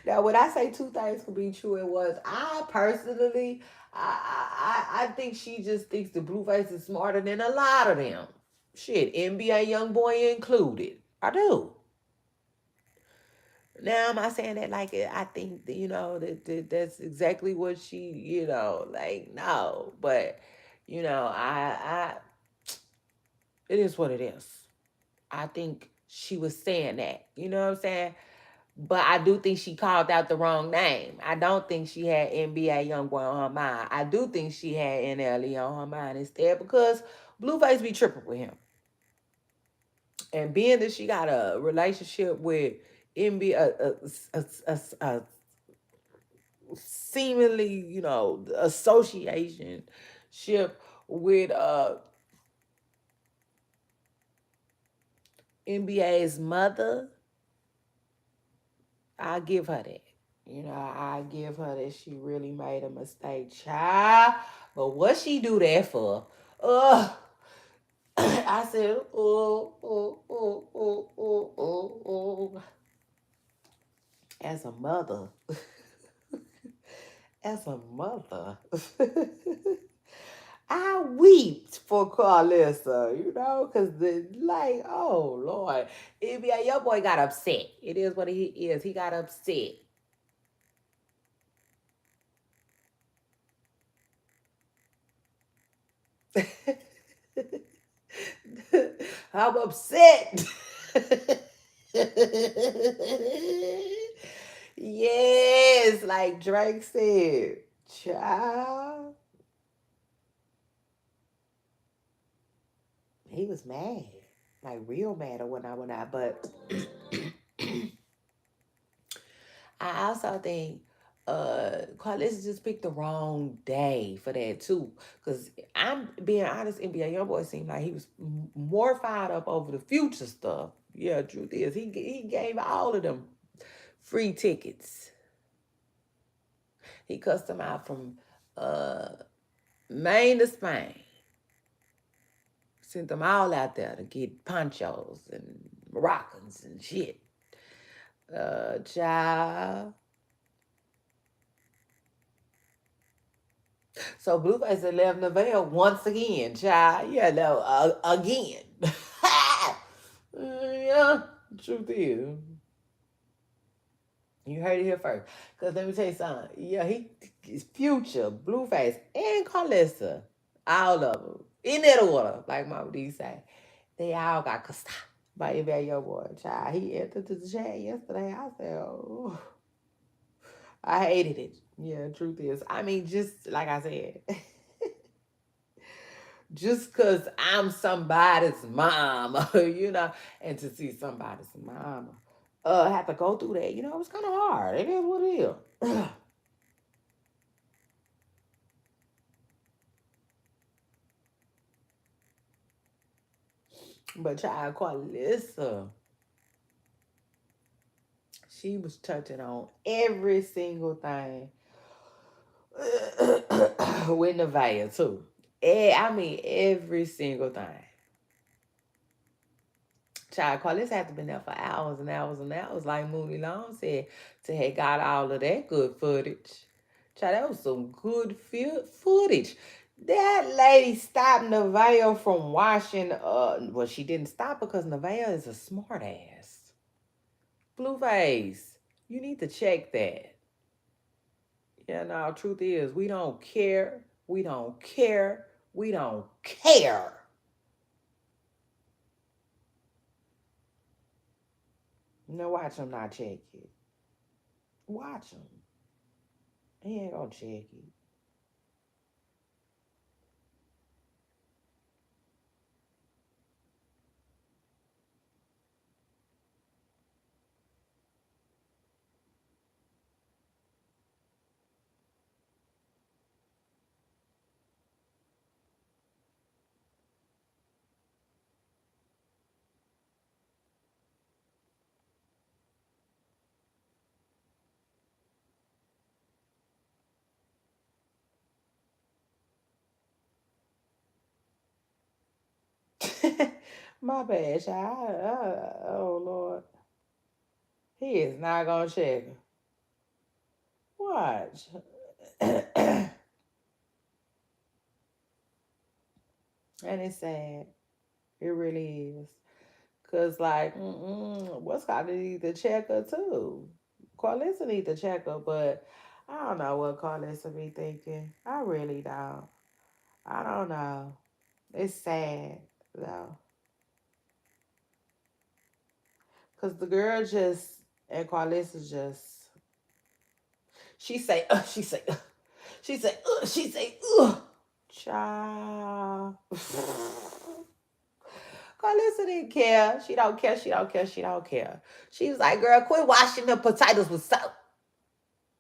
Now, when I say two things could be true, it was I personally, I think she just thinks the Blueface is smarter than a lot of them. Shit, NBA Youngboy included. I do. Now, am I saying that like I think that, that's exactly what she, like no, but it is what it is. I think she was saying that, you know what I'm saying? But I do think she called out the wrong name. I don't think she had NBA Youngboy on her mind. I do think she had NLE on her mind instead because Blueface be tripping with him. And being that she got a relationship with NBA, seemingly, association ship with NBA's mother, I give her that. I give her that she really made a mistake, child. But what she do that for? Ugh. I said, oh. As a mother, as a mother, I weeped for Carlissa, because oh Lord, NBA, your boy got upset. It is what he is. He got upset. I'm upset. Yes, like Drake said, child. He was mad, like real mad when I went out. But I also think Carlos just picked the wrong day for that too. Cause I'm being honest, NBA Youngboy seemed like he was more fired up over the future stuff. Yeah, truth is, he gave all of them free tickets. He cussed them out from uh Maine to Spain. Sent them all out there to get ponchos and Moroccans and shit. Child. So Blueface had left Neville once again, child. Yeah, no, again. Yeah, truth is. You heard it here first. Because let me tell you something. Yeah, he's Future, Blueface, and Carlissa. All of them. In that order, like Mama D say. They all got cussed out by NBA Youngboy, child. He entered to the chat yesterday. I said, oh, I hated it. Yeah, truth is. I mean, just like I said. Just because I'm somebody's mom, and to see somebody's mama have to go through that, it's kind of hard. It is what it is. But child Carlissa, she was touching on every single thing with Nevaeh too. I mean, every single thing. Child, Carlos had to been there for hours and hours and hours, like Mooney Long said, to have got all of that good footage. Child, that was some good footage. That lady stopped Nevaeh from washing. Well, she didn't stop because Nevaeh is a smart ass. Blueface, you need to check that. Yeah, no, truth is, we don't care. We don't care. We don't care. No, watch him not check it. Watch him. He ain't gonna check it. My bad, child. Oh Lord, he is not gonna check her. Watch. And it's sad. It really is. Cause like, what's got to need to check her too. Carlissa need to check her, but I don't know what Carlissa be thinking. I really don't. I don't know. It's sad though, cause the girl just and Carlissa just she say she say she say she say child. Carlissa didn't care. She don't care. She don't care. She don't care. She was like, girl, quit washing the potatoes with soap.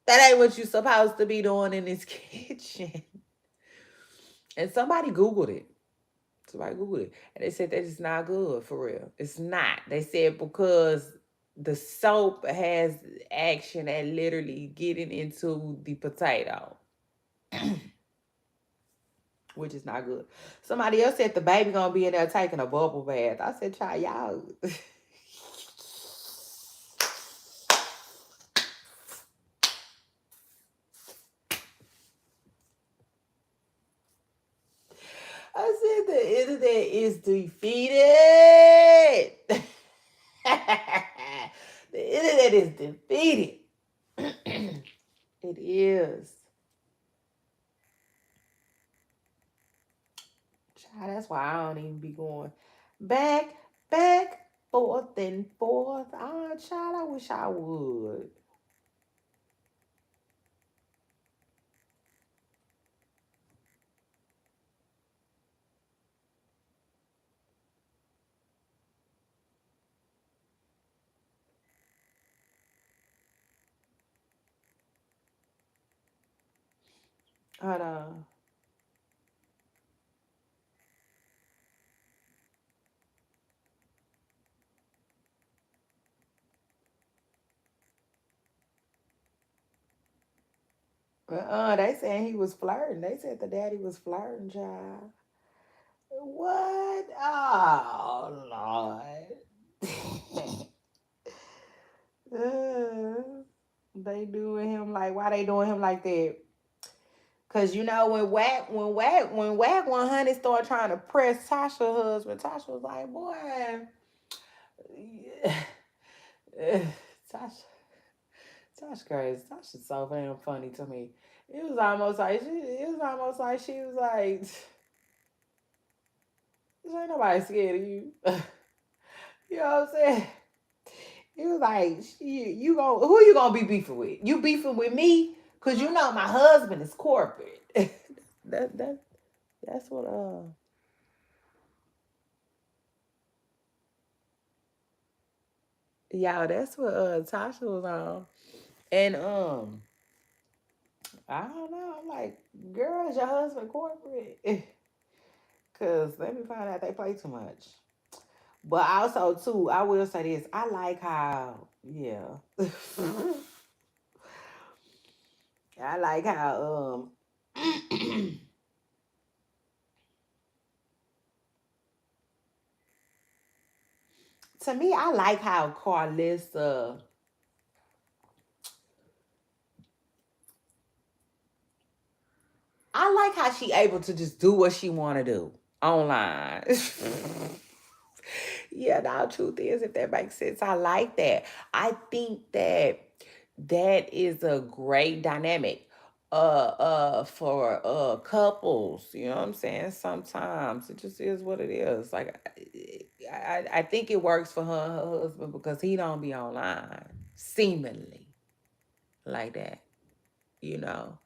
That ain't what you supposed to be doing in this kitchen. And somebody Googled it. Somebody Googled it. And they said that it's not good for real. It's not. They said because the soap has action at literally getting into the potato, which is not good. Somebody else said the baby gonna be in there taking a bubble bath. I said, try y'all. I said the internet is defeated. The internet is defeated. It is. Child, that's why I don't even be going back, back, forth, and forth. Ah, child, I wish I would. Hold on. They saying he was flirting. They said the daddy was flirting, child. What? Oh, Lord. Uh, they doing him like, why they doing him like that? Cause you know when Whack 100 started trying to press Tasha husband, Tasha was like, boy, Tasha, Tasha crazy. Tasha's so damn funny to me. It was almost like she was like, ain't nobody scared of you. You know what I'm saying? It was like, you gonna who you gonna be beefing with? You beefing with me? Cause you know my husband is corporate. that that that's what y'all, that's what Tasha was on. And I don't know. I'm like, girl, is your husband corporate? Cause let me find out they play too much. But also too, I will say this. I like how yeah. I like how to me, I like how Carlissa I like how she able to just do what she want to do online. Yeah, now truth is, if that makes sense, I like that. I think that that is a great dynamic for couples. You know what I'm saying? Sometimes it just is what it is. Like I think it works for her and her husband because he don't be online seemingly like that. You know.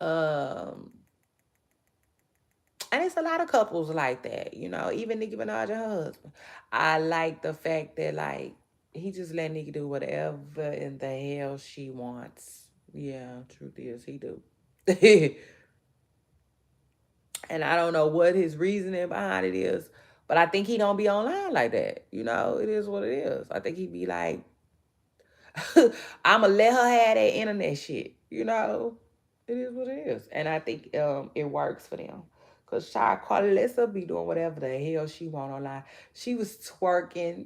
Um And it's a lot of couples like that, even Nicki Minaj and her husband. I like the fact that like he just let Nicki do whatever in the hell she wants. Yeah, truth is he do. And I don't know what his reasoning behind it is, but I think he don't be online like that. It is what it is. I think he be like, I'ma let her have that internet shit. It is what it is, and I think it works for them. Cause Shy Carlissa be doing whatever the hell she want online. She was twerking.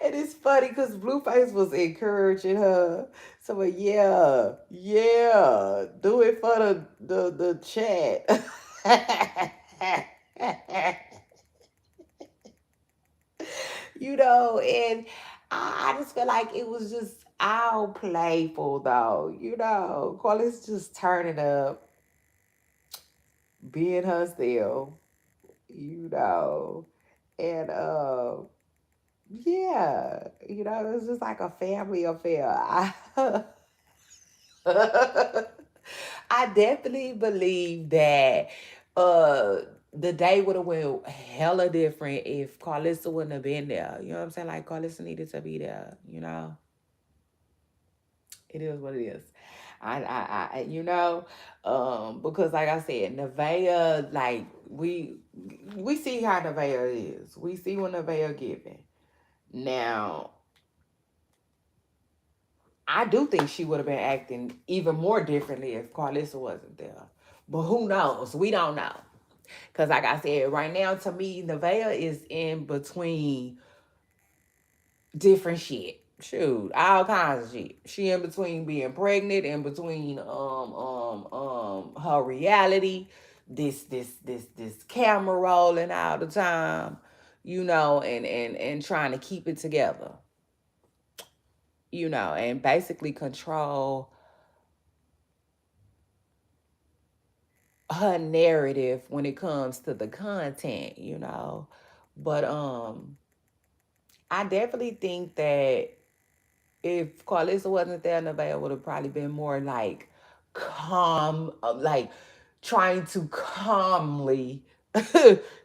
And it's funny because Blueface was encouraging her. So, yeah, yeah, do it for the chat. And I just feel like it was just all playful though. Carlos just turning up, being herself, you know. And yeah, it was just like a family affair. I definitely believe that uh the day would have went hella different if Carlissa wouldn't have been there. You know what I'm saying? Like Carlissa needed to be there. It is what it is. You know, because like I said, Nevaeh, like we see how Nevaeh is. We see what Nevaeh giving. Now, I do think she would have been acting even more differently if Carlissa wasn't there. But who knows? We don't know. Because, like I said, right now, to me, Nevaeh is in between different shit. Shoot, all kinds of shit. She in between being pregnant, in between her reality, this camera rolling all the time, and trying to keep it together, and basically control her narrative when it comes to the content. But I definitely think that if Carlissa wasn't there, Nevaeh would have probably been more like calm, like trying to calmly.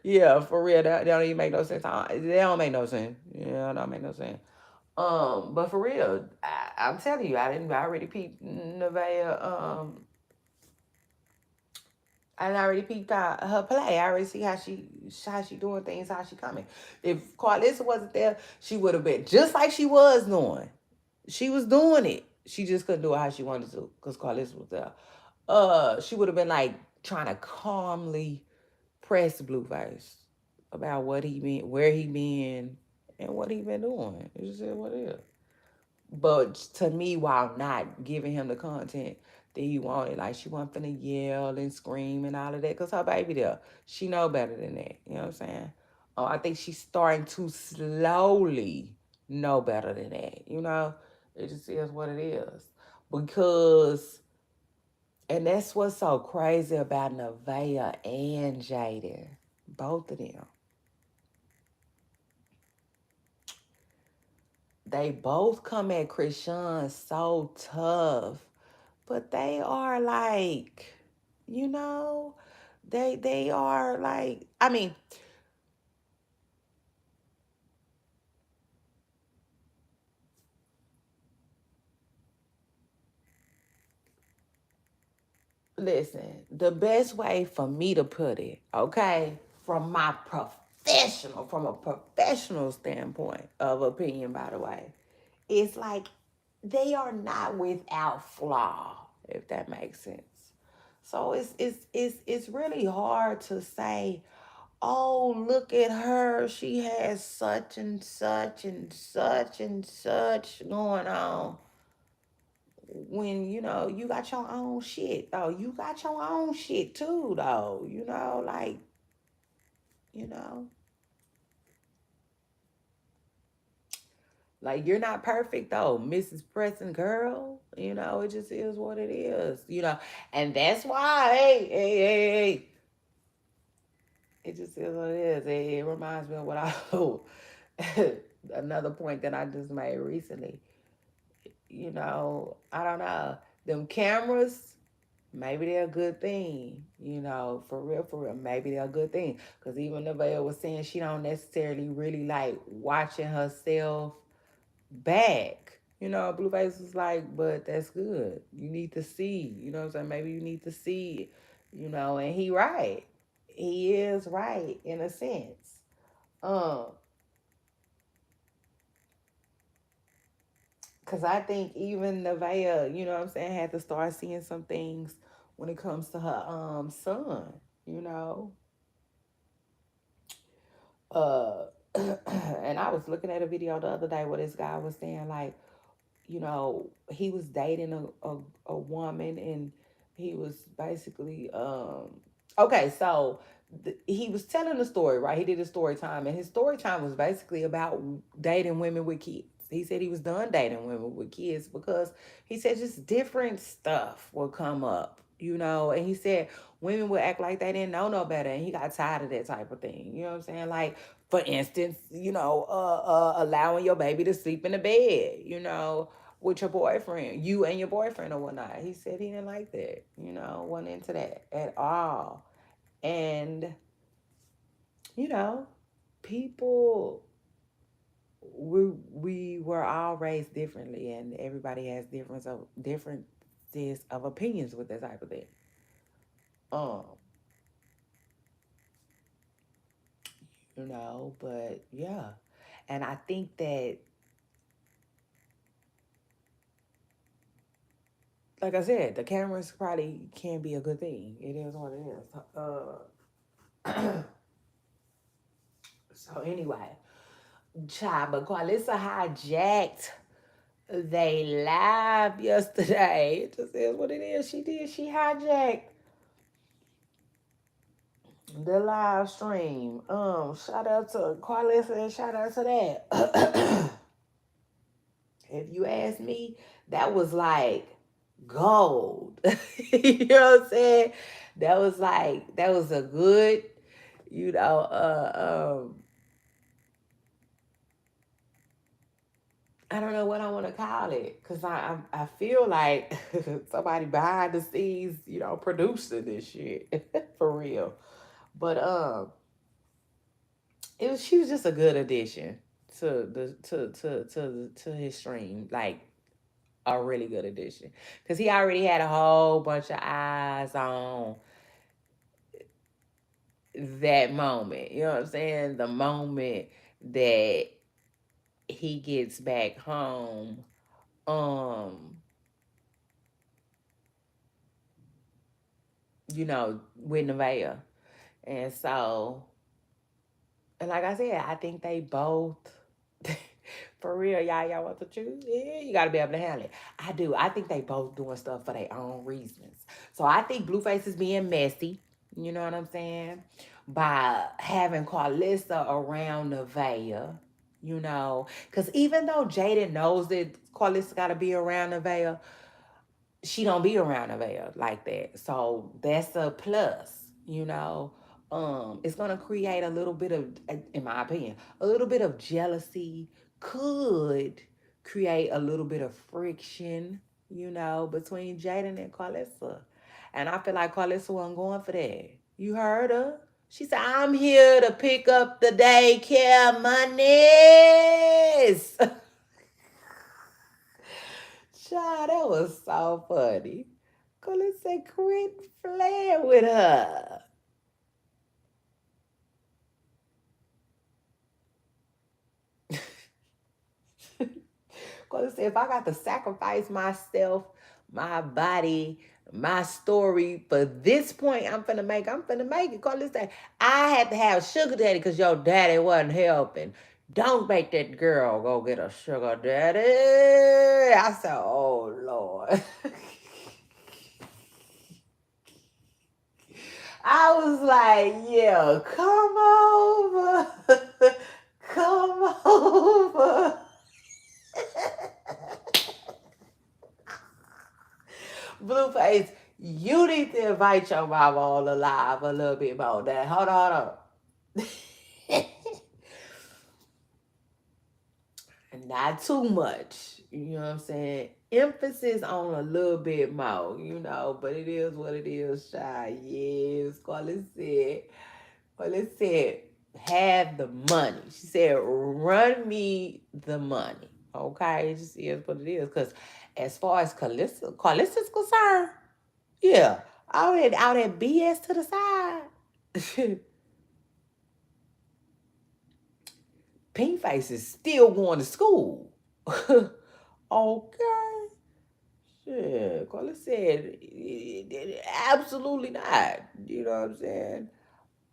Yeah, for real, that don't even make no sense. They don't make no sense. Yeah, don't make no sense. But for real, I'm telling you, I already peeped Nevaeh. I already peeped out her play. I already see how she doing things, how she coming. If Carlissa wasn't there, she would have been just like she was doing. She was doing it. She just couldn't do it how she wanted to because Carlissa was there. She would have been like trying to calmly press Blueface about what he been, where he been, and what he been doing. It just is what it is. But to me, while not giving him the content that he wanted, like she wasn't finna yell and scream and all of that, cause her baby there, she know better than that. You know what I'm saying? I think she's starting to slowly know better than that. It just is what it is. Because, and that's what's so crazy about Nevaeh and Jaden, both of them. They both come at Krishan so tough, but they are like, you know, they are like, I mean, listen, the best way for me to put it, okay, from a professional standpoint of opinion, by the way, it's like they are not without flaw, if that makes sense. So it's really hard to say, oh, look at her. She has such and such and such and such going on. When, you got your own shit, though. You got your own shit, too, though. Like, you know, like you're not perfect, though, Mrs. Preston girl. It just is what it is. And that's why, hey, it just is what it is. It reminds me of what another point that I just made recently. I don't know. Them cameras, maybe they're a good thing. For real, maybe they're a good thing. Because even Nevaeh was saying she don't necessarily really like watching herself back. Blueface was like, but that's good. You need to see. You know what I'm saying? Maybe you need to see. And he right. He is right in a sense. Um, Cause I think even Nevaeh, you know what I'm saying, had to start seeing some things when it comes to her son, you know. Uh and I was looking at a video the other day where this guy was saying like, he was dating a woman, and he was basically okay, so he was telling the story, right? He did a story time, and his story time was basically about dating women with kids. He said he was done dating women with kids because he said just different stuff will come up, and he said women would act like they didn't know no better, and he got tired of that type of thing. You know what I'm saying? Like, for instance, allowing your baby to sleep in the bed, with your boyfriend, you and your boyfriend or whatnot. He said he didn't like that, wasn't into that at all. And, you know, people, we were all raised differently, and everybody has differences of opinions with that type of thing. Um, but yeah, and I think that, like I said, the cameras probably can be a good thing. It is what it is. So anyway, child, but Qualissa hijacked they live yesterday. It just is what it is. She did. She hijacked the live stream. Shout out to Qualissa and shout out to that. If you ask me, that was like gold. You know what I'm saying? That was a good, you know, I don't know what I want to call it, because I feel like somebody behind the scenes, producing this shit for real. But she was just a good addition to the to his stream, like a really good addition, because he already had a whole bunch of eyes on that moment. You know what I'm saying? The moment that he gets back home, um, with Nevaeh. And so, and like I said, I think they both, for real, y'all want to choose? Yeah, you got to be able to handle it. I do. I think they both doing stuff for their own reasons. So I think Blueface is being messy. You know what I'm saying? By having Carlissa around Nevaeh. Because even though Jaden knows that Carlissa got to be around Nevaeh, she don't be around Nevaeh like that. So that's a plus, It's gonna create a little bit of, in my opinion, a little bit of jealousy, could create a little bit of friction, between Jaden and Carlissa. And I feel like Carlissa wasn't going for that. You heard her? She said, I'm here to pick up the daycare monies. Child, that was so funny. Colin said, quit playing with her. Colin said, if I got to sacrifice myself, my body, my story for this point I'm finna make it. Colin said, I had to have sugar daddy because your daddy wasn't helping. Don't make that girl go get a sugar daddy. I said, oh, Lord. I was like, yeah, come over. Come over. Blueface, you need to invite your mama on the live a little bit more. That hold on. Not too much. You know what I'm saying? Emphasis on a little bit more, but it is what it is, shy. Yes, Scarlett said, have the money. She said, run me the money. Okay, it just is what it is. Because as far as Callista's concerned, yeah, all that BS to the side. Pink Face is still going to school. Okay. Shit, Carla said, absolutely not. You know what I'm saying?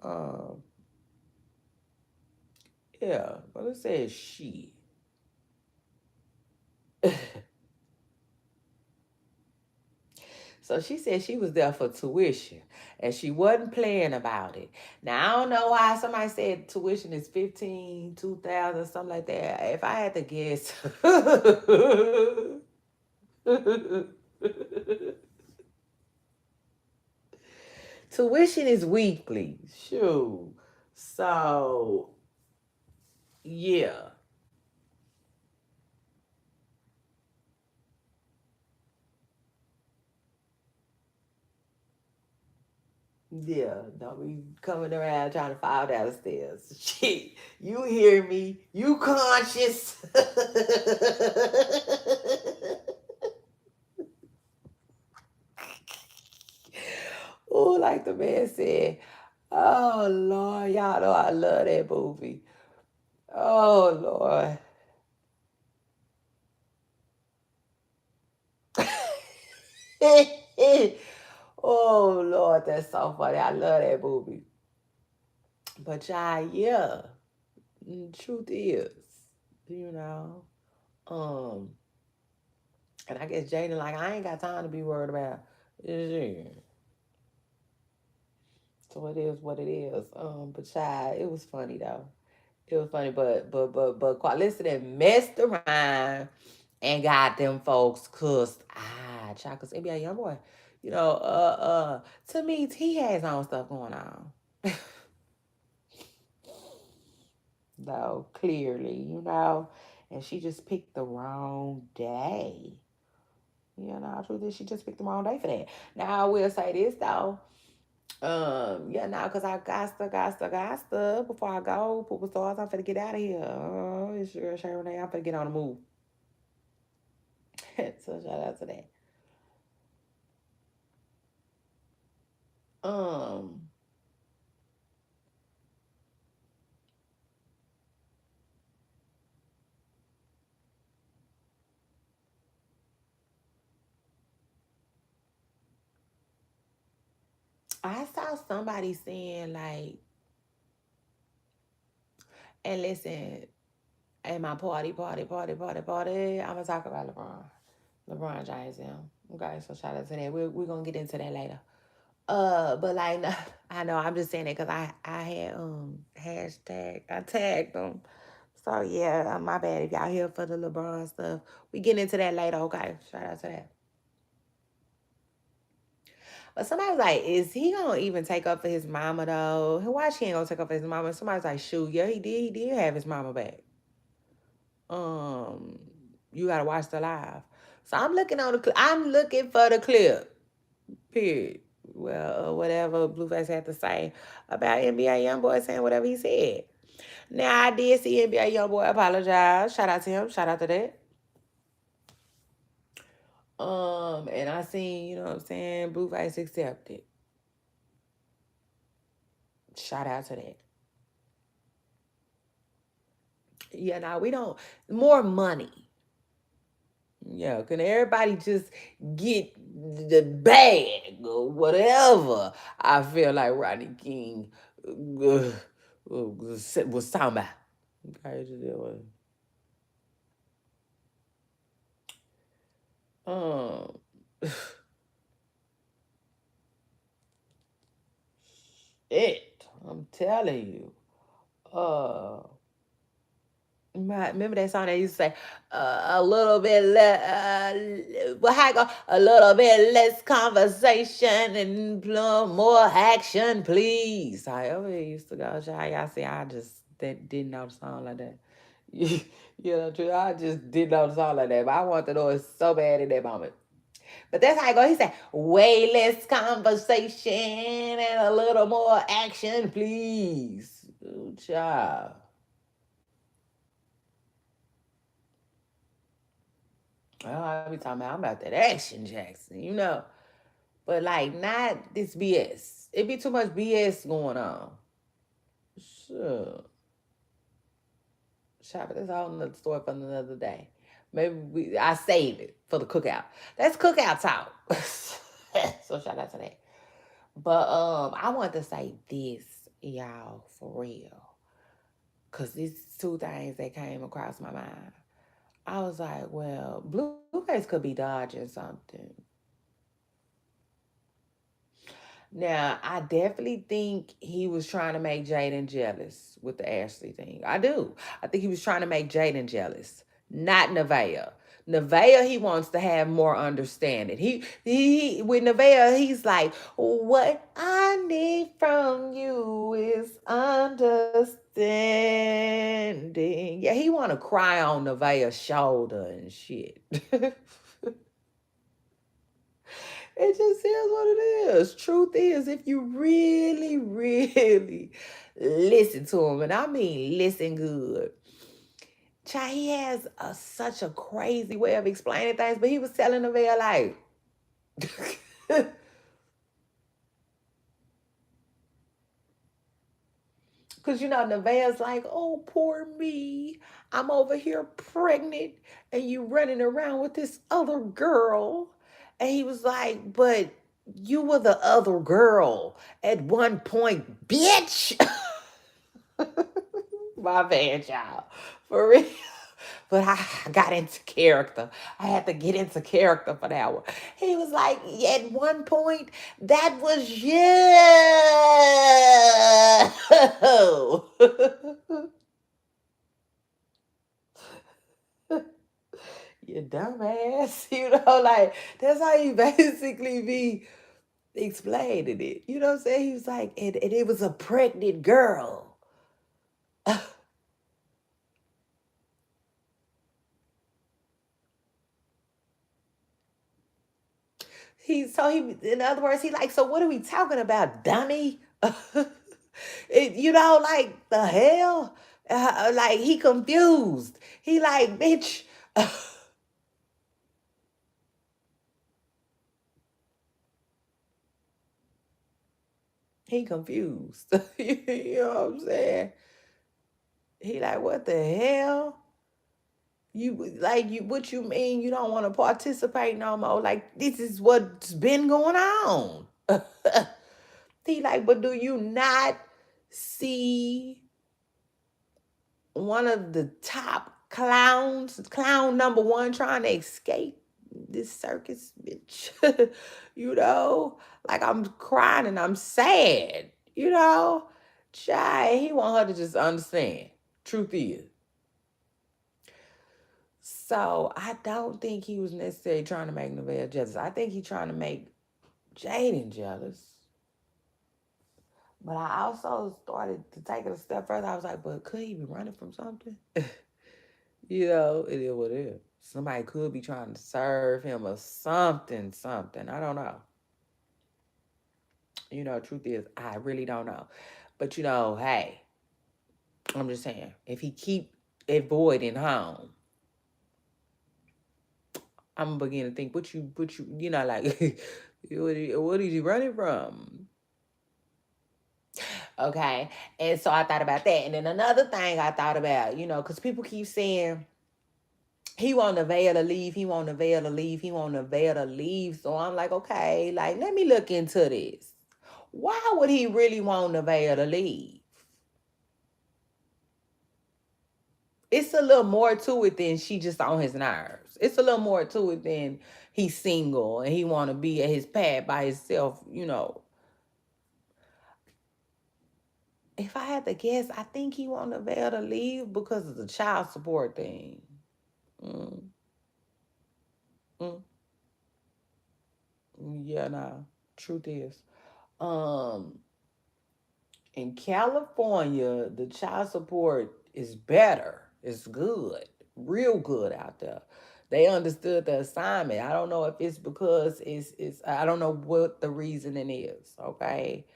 Um, yeah, Carla said she. So she said she was there for tuition and she wasn't playing about it. Now, I don't know why somebody said tuition is 15, 2,000, something like that. If I had to guess, tuition is weekly. Shoot. So, yeah. Yeah, don't be coming around trying to fall down the stairs. Shit, you hear me? You conscious? Oh, like the man said. Oh Lord, y'all know I love that movie. Oh Lord. Oh Lord, that's so funny. I love that movie. But y'all, yeah. Truth is, you know. Um, and I guess Jaden like I ain't got time to be worried about. Shit. So it is what it is. But child, it was funny though. It was funny, but Qualista done messed around and got them folks cussed. Child, cause NBA Youngboy, you know, to me, he has his own stuff going on. Though, clearly, you know. And she just picked the wrong day. You know, truth is she just picked the wrong day for that. Now I will say this though. Yeah, now cause I got to before I go, put the stars, I'm finna get out of here. It's your girl Sharon. I'm finna get on the move. So shout out to that. Um, I saw somebody saying like, and listen, at my party, I'm gonna talk about LeBron James, him. Okay, so shout out to that. We're gonna get into that later. But like, I know I'm just saying it because I had hashtag I tagged them. So yeah, my bad if y'all here for the LeBron stuff. We get into that later. Okay, shout out to that. But somebody was like, is he gonna even take up for his mama though? Why she ain't gonna take up for his mama? Somebody's like, shoot, yeah, he did. He did have his mama back. Um, you gotta watch the live. So I'm looking on I'm looking for the clip. Period. Well, whatever Blueface had to say about NBA YoungBoy saying whatever he said. Now I did see NBA YoungBoy apologize. Shout out to him. Shout out to that. And I seen, you know what I'm saying, Blueface accepted. Shout out to that. Yeah, now we don't more money. Yeah, can everybody just get the bag or whatever? I feel like Rodney King was talking about. Okay, just um, it. I'm telling you. Uh, remember that song they used to say, a little bit less, well, how I go? A little bit less conversation and more action, please. However it used to go, y'all see, I just didn't know the song like that. You know, true. I just didn't know the song like that, but I wanted to know it so bad in that moment. But that's how I go. He said, way less conversation and a little more action, please. Ooh, child. Oh, I be talking about I'm about that action, Jackson, you know. But like not this BS. It be too much BS going on. Sure. Shop it. That's a whole nother story for another day. Maybe I save it for the cookout. That's cookout talk. So shout out to that. But I want to say this, y'all, for real. Cause these two things that came across my mind. I was like, well, Blueface could be dodging something. Now, I definitely think he was trying to make Jaden jealous with the Ashley thing. I do. I think he was trying to make Jaden jealous, not Nevaeh. Nevaeh, he wants to have more understanding. He with Nevaeh, he's like, what I need from you is understanding. Yeah, he want to cry on Nevaeh's shoulder and shit. It just is what it is. Truth is, if you really, really listen to him, and I mean listen good, child, he has such a crazy way of explaining things, but he was telling the man like, because Nevaeh's like, oh, poor me. I'm over here pregnant and you running around with this other girl. And he was like, but you were the other girl at one point, bitch. My bad, y'all. For real. But I got into character. I had to get into character for that one. He was like, at one point, that was you. You dumbass. Like, that's how he basically be explaining it. You know what I'm saying? He was like, and it was a pregnant girl. In other words, he like, so what are we talking about, dummy? Like the hell, like he confused. He like, bitch. He confused. You know what I'm saying? He like, what the hell? What you mean you don't want to participate no more? Like, this is what's been going on. He like, but do you not see one of the top clowns, clown number one, trying to escape this circus, bitch? you know, like I'm crying and I'm sad, Child, he want her to just understand. Truth is. So I don't think he was necessarily trying to make Nevaeh jealous. I think he's trying to make Jaden jealous. But I also started to take it a step further. I was like, but could he be running from something? It is what it is. Somebody could be trying to serve him or something, something. I don't know. Truth is, I really don't know. But hey, I'm just saying, if he keep avoiding home, I'm gonna begin to think, like, what is he running from? Okay, and so I thought about that, and then another thing I thought about, because people keep saying he want Nevaeh to leave, he want Nevaeh to leave, he want Nevaeh to leave. So I'm like, okay, like let me look into this. Why would he really want Nevaeh to leave? It's a little more to it than she just on his nerves. It's a little more to it than he's single and he want to be at his pad by himself. If I had to guess, I think he want Nevaeh to leave because of the child support thing. Mm, mm, yeah, nah. Truth is, um, in California, the child support is better. It's good, real good out there. They understood the assignment. I don't know if it's because it's I don't know what the reasoning is, okay?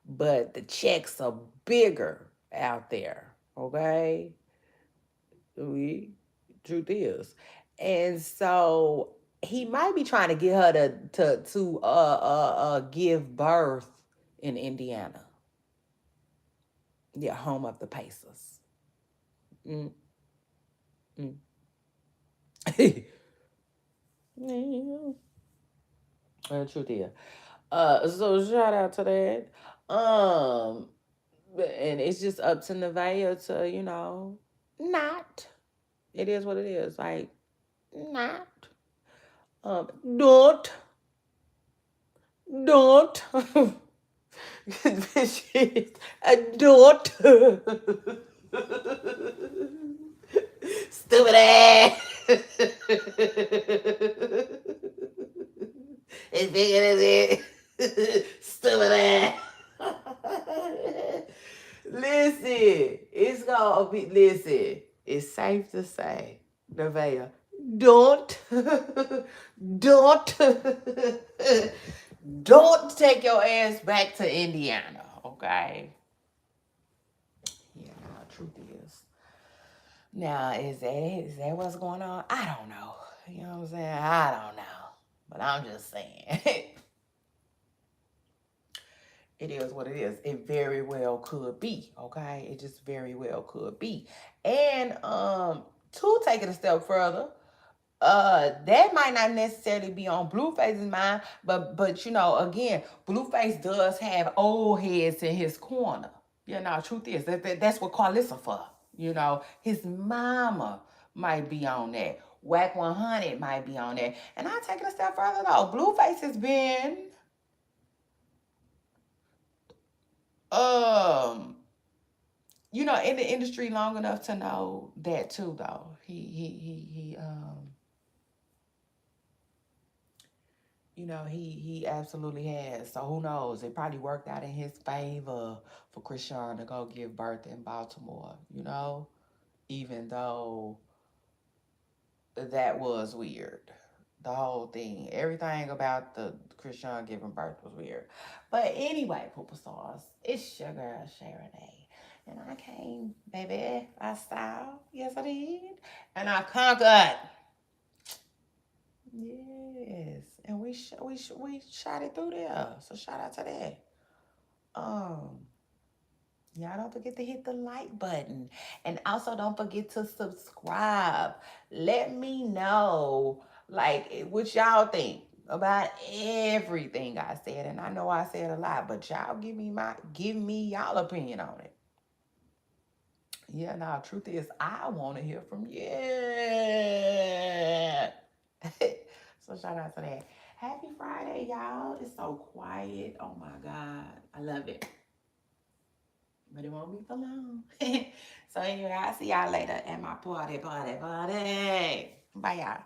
But the checks are bigger out there, okay? We truth is. And so he might be trying to get her to give birth in Indiana. Yeah, home of the Pacers. Mm, mm. Yeah, truth is. So shout out to that. And it's just up to Nevaeh to, not. It is what it is. Like, not. Don't. Don't. Don't. Stupid ass. As big as it. Stupid ass. Listen, it's gonna be. Listen, it's safe to say, Nevaeh, don't, don't, don't take your ass back to Indiana, okay? Yeah, now, truth is. Now, is that what's going on? I don't know. You know what I'm saying? I don't know. But I'm just saying. It is what it is. It very well could be, okay? It just very well could be. And to take it a step further, that might not necessarily be on Blueface's mind, but you know, again, Blueface does have old heads in his corner. You know, truth is that's what Carlissa for. You know, his mama might be on that. Whack 100 might be on that. And I take it a step further though. Blueface has been um you know, in the industry long enough to know that too though. He you know, he absolutely has. So who knows? It probably worked out in his favor for Krishan to go give birth in Baltimore, you know? Even though that was weird. The whole thing, everything about the Krishan giving birth was weird. But anyway, Pooper Stars, it's your girl Sharon A. And I came, baby, I style. Yes, I did. And I conquered. Yes, and we shot it through there. So shout out to that. Um, y'all don't forget to hit the like button, and also don't forget to subscribe. Let me know like what y'all think about everything I said, and I know I said a lot, but y'all give me y'all opinion on it. Yeah, now truth is I want to hear from you. So shout out to that. Happy Friday, y'all. It's so quiet. Oh my God. I love it. But it won't be for long. So anyway, I'll see y'all later at my party. Bye y'all.